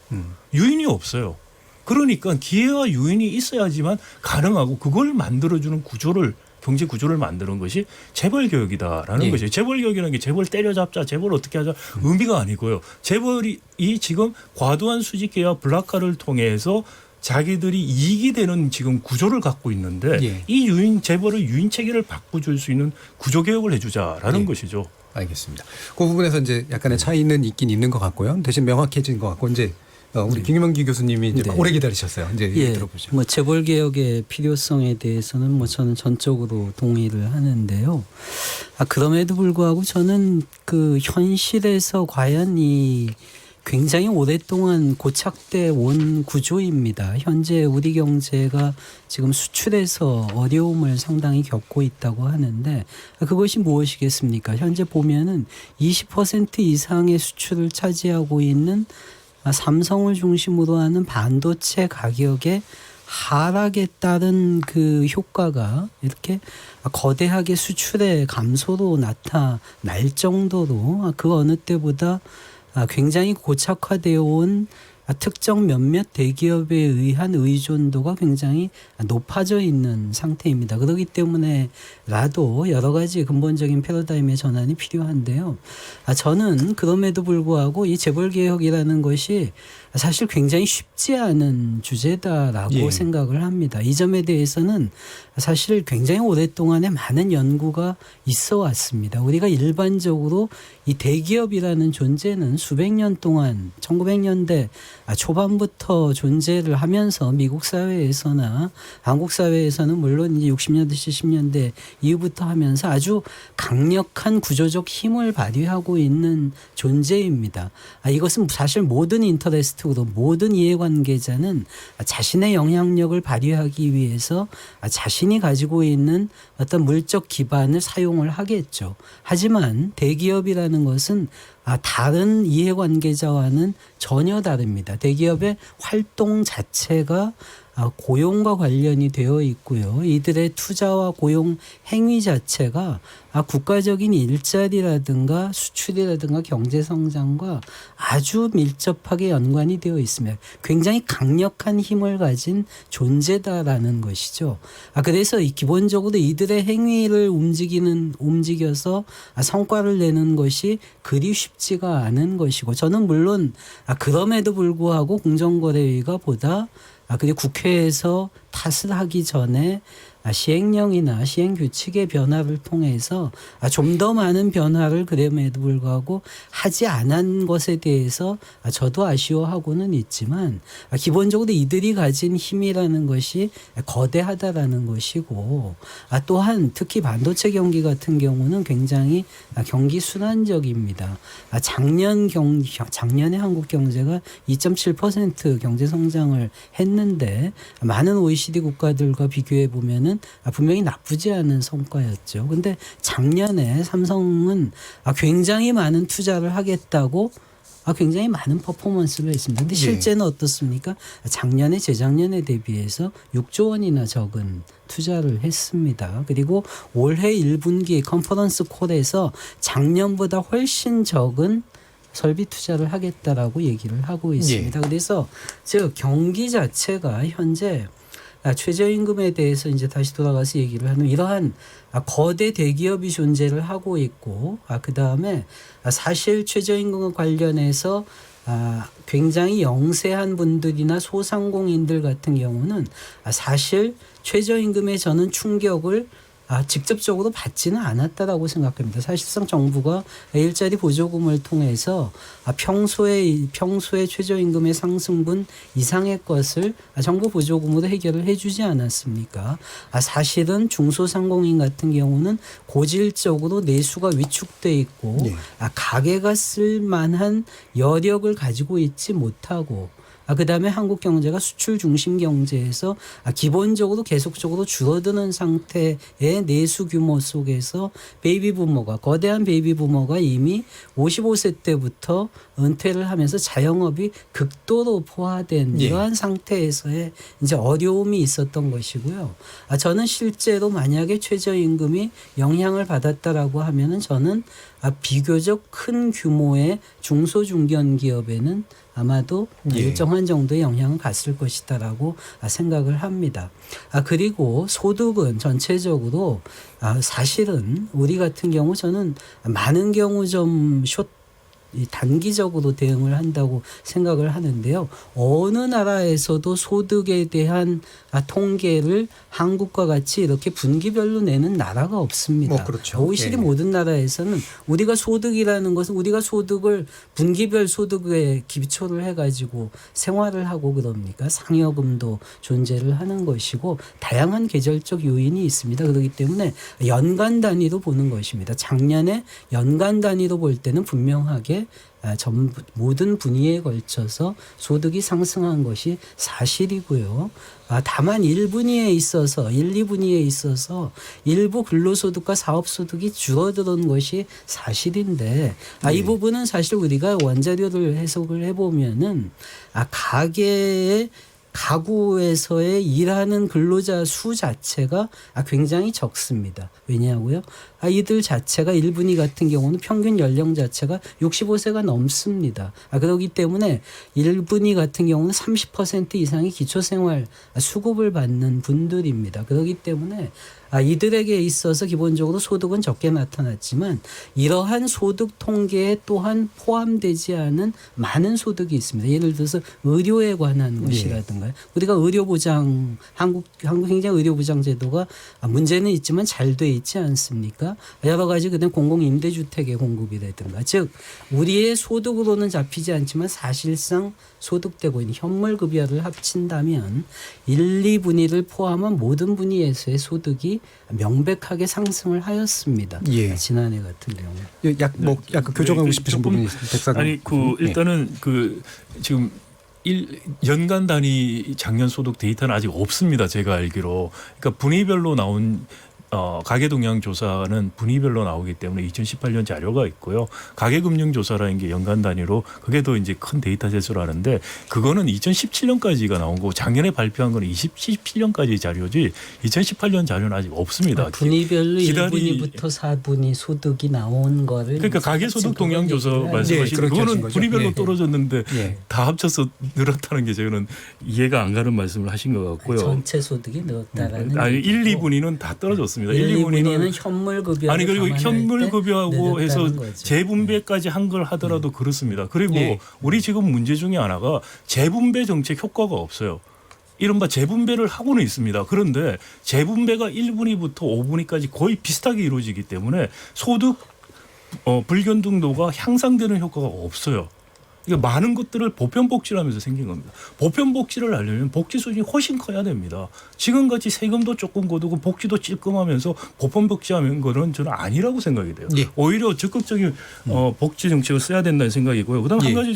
유인이 없어요. 그러니까 기회와 유인이 있어야지만 가능하고 그걸 만들어주는 구조를 경제 구조를 만드는 것이 재벌 개혁이다라는 것이에요. 재벌 개혁이라는 게 재벌 때려잡자, 재벌 어떻게 하자 의미가 아니고요. 재벌이 지금 과도한 수직계와 블락화를 통해서 자기들이 이익이 되는 지금 구조를 갖고 있는데 이 유인 재벌의 유인 체계를 바꿔줄 수 있는 구조 개혁을 해주자라는 것이죠. 알겠습니다. 그 부분에서 이제 약간의 차이는 있긴 있는 것 같고요. 대신 명확해진 것 같고 이제 우리 김규명기 교수님이 이제 오래 기다리셨어요. 이제 들어보죠. 뭐 재벌 개혁의 필요성에 대해서는 뭐 저는 전적으로 동의를 하는데요. 그럼에도 불구하고 저는 그 현실에서 과연 이 굉장히 오랫동안 고착돼 온 구조입니다. 현재 우리 경제가 지금 수출에서 어려움을 상당히 겪고 있다고 하는데 그것이 무엇이겠습니까? 현재 보면은 20% 이상의 수출을 차지하고 있는 삼성을 중심으로 하는 반도체 가격의 하락에 따른 그 효과가 이렇게 거대하게 수출의 감소로 나타날 정도로 그 어느 때보다 굉장히 고착화되어 온 특정 몇몇 대기업에 의한 의존도가 굉장히 높아져 있는 상태입니다. 그렇기 때문에라도 여러 가지 근본적인 패러다임의 전환이 필요한데요. 저는 그럼에도 불구하고 이 재벌개혁이라는 것이 사실 굉장히 쉽지 않은 주제다라고 생각을 합니다. 이 점에 대해서는 사실 굉장히 오랫동안에 많은 연구가 있어 왔습니다. 우리가 일반적으로 이 대기업이라는 존재는 수백 년 동안 1900년대 초반부터 존재를 하면서 미국 사회에서나 한국 사회에서는 물론 이제 60년대 70년대 이후부터 하면서 아주 강력한 구조적 힘을 발휘하고 있는 존재입니다. 이것은 사실 모든 인터레스트로 모든 이해관계자는 자신의 영향력을 발휘하기 위해서 자신이 가지고 있는 어떤 물적 기반을 사용을 하겠죠. 하지만 대기업이라는 것은 다른 이해관계자와는 전혀 다릅니다. 대기업의 활동 자체가 고용과 관련이 되어 있고요. 이들의 투자와 고용 행위 자체가 국가적인 일자리라든가 수출이라든가 경제 성장과 아주 밀접하게 연관이 되어 있으며 굉장히 강력한 힘을 가진 존재다라는 것이죠. 그래서 기본적으로 이들의 행위를 움직여서 성과를 내는 것이 그리 쉽지가 않은 것이고, 저는 물론 그럼에도 불구하고 공정거래위가 보다 그리고 국회에서 탓을 하기 전에 시행령이나 시행규칙의 변화를 통해서 좀 더 많은 변화를 그럼에도 불구하고 하지 않은 것에 대해서 저도 아쉬워하고는 있지만, 기본적으로 이들이 가진 힘이라는 것이 거대하다라는 것이고, 또한 특히 반도체 경기 같은 경우는 굉장히 경기 순환적입니다. 작년에 한국 경제가 2.7% 경제 성장을 했는데 많은 OECD 국가들과 비교해 보면은 분명히 나쁘지 않은 성과였죠. 근데 작년에 삼성은 굉장히 많은 투자를 하겠다고 굉장히 많은 퍼포먼스를 했습니다. 근데 실제는 어떻습니까? 작년에 재작년에 대비해서 6조 원이나 적은 투자를 했습니다. 그리고 올해 1분기 컨퍼런스 콜에서 작년보다 훨씬 적은 설비 투자를 하겠다라고 얘기를 하고 있습니다. 그래서 즉 경기 자체가 현재 최저임금에 대해서 이제 다시 돌아가서 얘기를 하면 이러한 거대 대기업이 존재를 하고 있고, 그 다음에 사실 최저임금과 관련해서 굉장히 영세한 분들이나 소상공인들 같은 경우는 사실 최저임금에 저는 충격을 직접적으로 받지는 않았다라고 생각합니다. 사실상 정부가 일자리 보조금을 통해서 평소에 최저임금의 상승분 이상의 것을 정부 보조금으로 해결을 해주지 않았습니까? 사실은 중소상공인 같은 경우는 고질적으로 내수가 위축돼 있고 가게가 쓸 만한 여력을 가지고 있지 못하고, 그다음에 한국 경제가 수출 중심 경제에서 기본적으로 계속적으로 줄어드는 상태의 내수 규모 속에서 거대한 베이비 부머가 이미 55세 때부터 은퇴를 하면서 자영업이 극도로 포화된 이러한 상태에서의 이제 어려움이 있었던 것이고요. 저는 실제로 만약에 최저임금이 영향을 받았다라고 하면은 저는 비교적 큰 규모의 중소중견기업에는 아마도 일정한 정도의 영향을 갔을 것이다라고 생각을 합니다. 그리고 소득은 전체적으로 사실은 우리 같은 경우 저는 많은 경우 좀 단기적으로 대응을 한다고 생각을 하는데요. 어느 나라에서도 소득에 대한 통계를 한국과 같이 이렇게 분기별로 내는 나라가 없습니다. 그렇죠. OECD 모든 나라에서는 우리가 소득이라는 것은 우리가 소득을 분기별 소득에 기초를 해가지고 생활을 하고 그럽니까? 상여금도 존재를 하는 것이고 다양한 계절적 요인이 있습니다. 그렇기 때문에 연간 단위로 보는 것입니다. 작년에 연간 단위로 볼 때는 분명하게 모든 분야에 걸쳐서 소득이 상승한 것이 사실이고요. 다만 1, 2분야에 있어서 일부 근로소득과 사업소득이 줄어드는 것이 사실인데 이 부분은 사실 우리가 원자료를 해석을 해보면은 가구에서의 일하는 근로자 수 자체가 굉장히 적습니다. 왜냐하고요? 이들 자체가 1분위 같은 경우는 평균 연령 자체가 65세가 넘습니다. 그렇기 때문에 1분위 같은 경우는 30% 이상의 기초생활 수급을 받는 분들입니다. 그렇기 때문에 이들에게 있어서 기본적으로 소득은 적게 나타났지만 이러한 소득 통계에 또한 포함되지 않은 많은 소득이 있습니다. 예를 들어서 의료에 관한 것이라든가 우리가 의료보장 한국 굉장히 의료보장 제도가 문제는 있지만 잘 돼 있지 않습니까? 여러 가지 그다음 공공임대주택의 공급이라든가 즉 우리의 소득으로는 잡히지 않지만 사실상 소득되고 있는 현물급여를 합친다면 1, 2분위를 포함한 모든 분위에서의 소득이 명백하게 상승을 하였습니다. 지난해 같은 경우. 약간 교정하고 싶으신 부분이 있습니다. 아니 일단은 지금 연간 단위 작년 소득 데이터는 아직 없습니다. 제가 알기로. 그러니까 분위별로 나온 가계 동향 조사는 분위별로 나오기 때문에 2018년 자료가 있고요. 가계 금융 조사라는 게 연간 단위로 그게 더 이제 큰 데이터셋으로 하는데 그거는 2017년까지가 나온 거고 작년에 발표한 거는 2017년까지 자료지 2018년 자료는 아직 없습니다. 분위별로 1분위부터 4분위 소득이 나온 거를 그러니까 가계 소득 동향 조사 말씀하신 그거는 분위별로 떨어졌는데 다 합쳐서 늘었다는 게 저는 이해가 안 가는 말씀을 하신 것 같고요. 전체 소득이 늘었다라는 아니 1, 2분위는 다 떨어졌습니다. 1, 2분위는 현물급여 아니 그리고 현물급여하고 해서 재분배까지 한 걸 하더라도 그렇습니다. 그리고 우리 지금 문제 중에 하나가 재분배 정책 효과가 없어요. 이른바 재분배를 하고는 있습니다. 그런데 재분배가 1분위부터 5분위까지 거의 비슷하게 이루어지기 때문에 소득 불균등도가 향상되는 효과가 없어요. 이게 많은 것들을 보편복지라면서 생긴 겁니다. 보편복지를 하려면 복지 수준이 훨씬 커야 됩니다. 지금같이 세금도 조금 거두고 복지도 찔끔하면서 보편복지하는 거는 저는 아니라고 생각이 돼요. 오히려 적극적인 복지 정책을 써야 된다는 생각이고요. 그다음 한 가지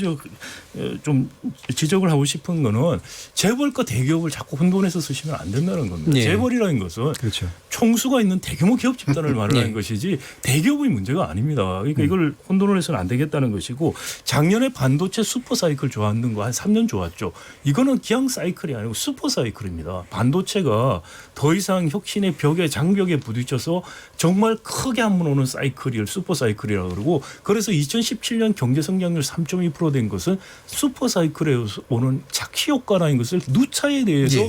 좀 지적을 하고 싶은 거는 재벌과 대기업을 자꾸 혼돈해서 쓰시면 안 된다는 겁니다. 재벌이라는 것은 총수가 있는 대규모 기업 집단을 말하는 것이지 대기업의 문제가 아닙니다. 그러니까 이걸 혼돈을 해서는 안 되겠다는 것이고 작년에 반도체 슈퍼 사이클 좋았는 거 한 3년 좋았죠. 이거는 기왕 사이클이 아니고 슈퍼 사이클입니다. 반도체가 더 이상 혁신의 벽에 장벽에 부딪혀서 정말 크게 한번 오는 사이클을 슈퍼 사이클이라고 그러고 그래서 2017년 경제 성장률 3.2% 된 것은 슈퍼 사이클에 오는 착시 효과라는 것을 누차에 대해서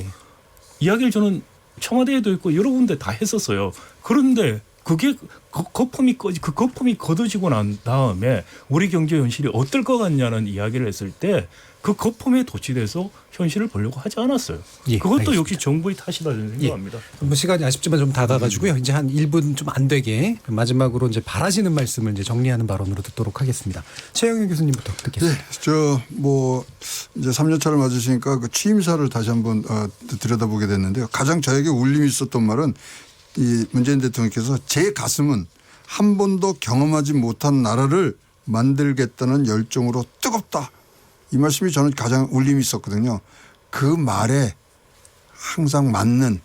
이야기를 저는 청와대에도 있고 여러 군데 다 했었어요. 그런데 그게 그 거품이 걷어지고 난 다음에 우리 경제 현실이 어떨 것 같냐는 이야기를 했을 때 그 거품에 도취돼서 현실을 보려고 하지 않았어요. 그것도 알겠습니다. 역시 정부의 탓이다 저는 생각합니다. 뭐 시간이 아쉽지만 좀 닫아가지고요. 이제 한 1분 좀 안 되게 마지막으로 이제 바라시는 말씀을 이제 정리하는 발언으로 듣도록 하겠습니다. 최영일 교수님부터 듣겠습니다. 이제 3년차를 맞으시니까 그 취임사를 다시 한번 들여다보게 됐는데요. 가장 저에게 울림이 있었던 말은 이 문재인 대통령께서 제 가슴은 한 번도 경험하지 못한 나라를 만들겠다는 열정으로 뜨겁다. 이 말씀이 저는 가장 울림이 있었거든요. 그 말에 항상 맞는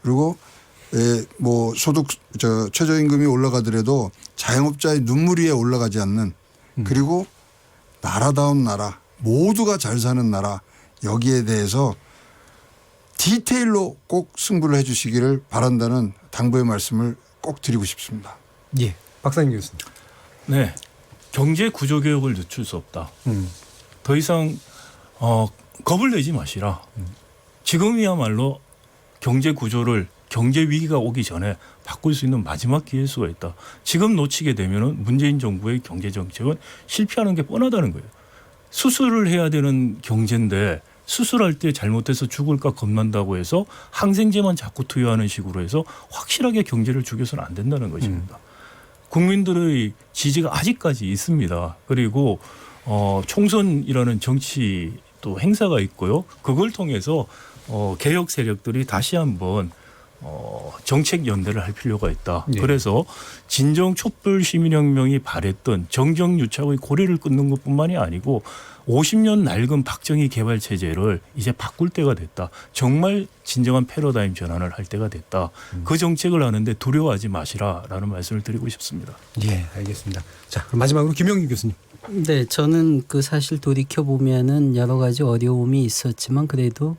그리고 뭐 소득 최저임금이 올라가더라도 자영업자의 눈물 위에 올라가지 않는 그리고 나라다운 나라 모두가 잘 사는 나라 여기에 대해서 디테일로 꼭 승부를 해 주시기를 바란다는 당부의 말씀을 꼭 드리고 싶습니다. 박상인 교수님. 네. 경제 구조 개혁을 늦출 수 없다. 더 이상 겁을 내지 마시라. 지금이야말로 경제 구조를 경제 위기가 오기 전에 바꿀 수 있는 마지막 기회일 수가 있다. 지금 놓치게 되면은 문재인 정부의 경제 정책은 실패하는 게 뻔하다는 거예요. 수술을 해야 되는 경제인데 수술할 때 잘못해서 죽을까 겁난다고 해서 항생제만 자꾸 투여하는 식으로 해서 확실하게 경제를 죽여서는 안 된다는 것입니다. 국민들의 지지가 아직까지 있습니다. 그리고 총선이라는 정치 또 행사가 있고요. 그걸 통해서 개혁 세력들이 다시 한번 정책 연대를 할 필요가 있다. 그래서 진정 촛불 시민혁명이 바랬던 정경유착의 고리를 끊는 것뿐만이 아니고 50년 낡은 박정희 개발 체제를 이제 바꿀 때가 됐다. 정말 진정한 패러다임 전환을 할 때가 됐다. 그 정책을 하는데 두려워하지 마시라라는 말씀을 드리고 싶습니다. 알겠습니다. 자, 그럼 마지막으로 김영희 교수님. 네, 저는 그 사실 돌이켜 보면은 여러 가지 어려움이 있었지만 그래도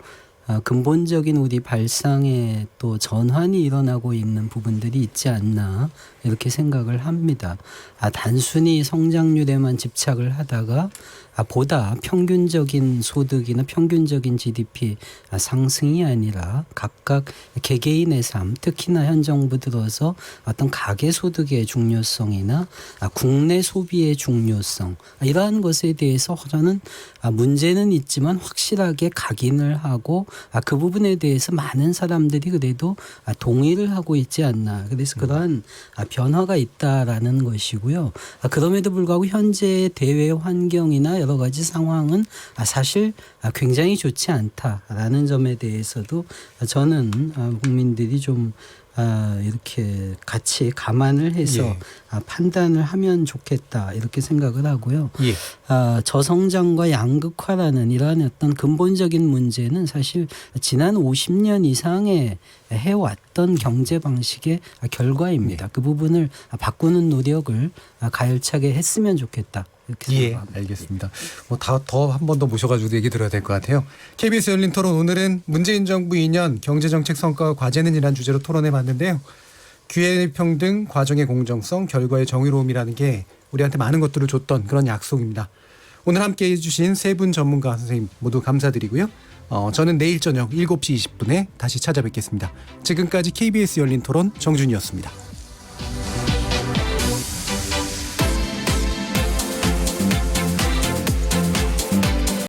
근본적인 우리 발상에 또 전환이 일어나고 있는 부분들이 있지 않나 이렇게 생각을 합니다. 단순히 성장률에만 집착을 하다가 보다 평균적인 소득이나 평균적인 GDP 상승이 아니라 각각 개개인의 삶, 특히나 현 정부 들어서 어떤 가계소득의 중요성이나 국내 소비의 중요성 이러한 것에 대해서 저는 문제는 있지만 확실하게 각인을 하고 그 부분에 대해서 많은 사람들이 그래도 동의를 하고 있지 않나. 그래서 그러한 변화가 있다라는 것이고요. 그럼에도 불구하고 현재의 대외 환경이나 여러 가지 상황은 사실 굉장히 좋지 않다라는 점에 대해서도 저는 국민들이 좀 이렇게 같이 감안을 해서 예. 판단을 하면 좋겠다 이렇게 생각을 하고요. 예. 저성장과 양극화라는 이러한 어떤 근본적인 문제는 사실 지난 50년 이상의 해왔던 경제 방식의 결과입니다. 그 부분을 바꾸는 노력을 가열차게 했으면 좋겠다. 이렇게 예, 생각합니다. 알겠습니다. 더 한 번 더 모셔가지고 얘기 들어야 될 것 같아요. KBS 열린 토론 오늘은 문재인 정부 2년 경제정책 성과와 과제는 이란 주제로 토론해봤는데요. 기회평등, 과정의 공정성, 결과의 정의로움이라는 게 우리한테 많은 것들을 줬던 그런 약속입니다. 오늘 함께해 주신 세 분 전문가 선생님 모두 감사드리고요. 저는 내일 저녁 7시 20분에 다시 찾아뵙겠습니다. 지금까지 KBS 열린 토론 정준이었습니다.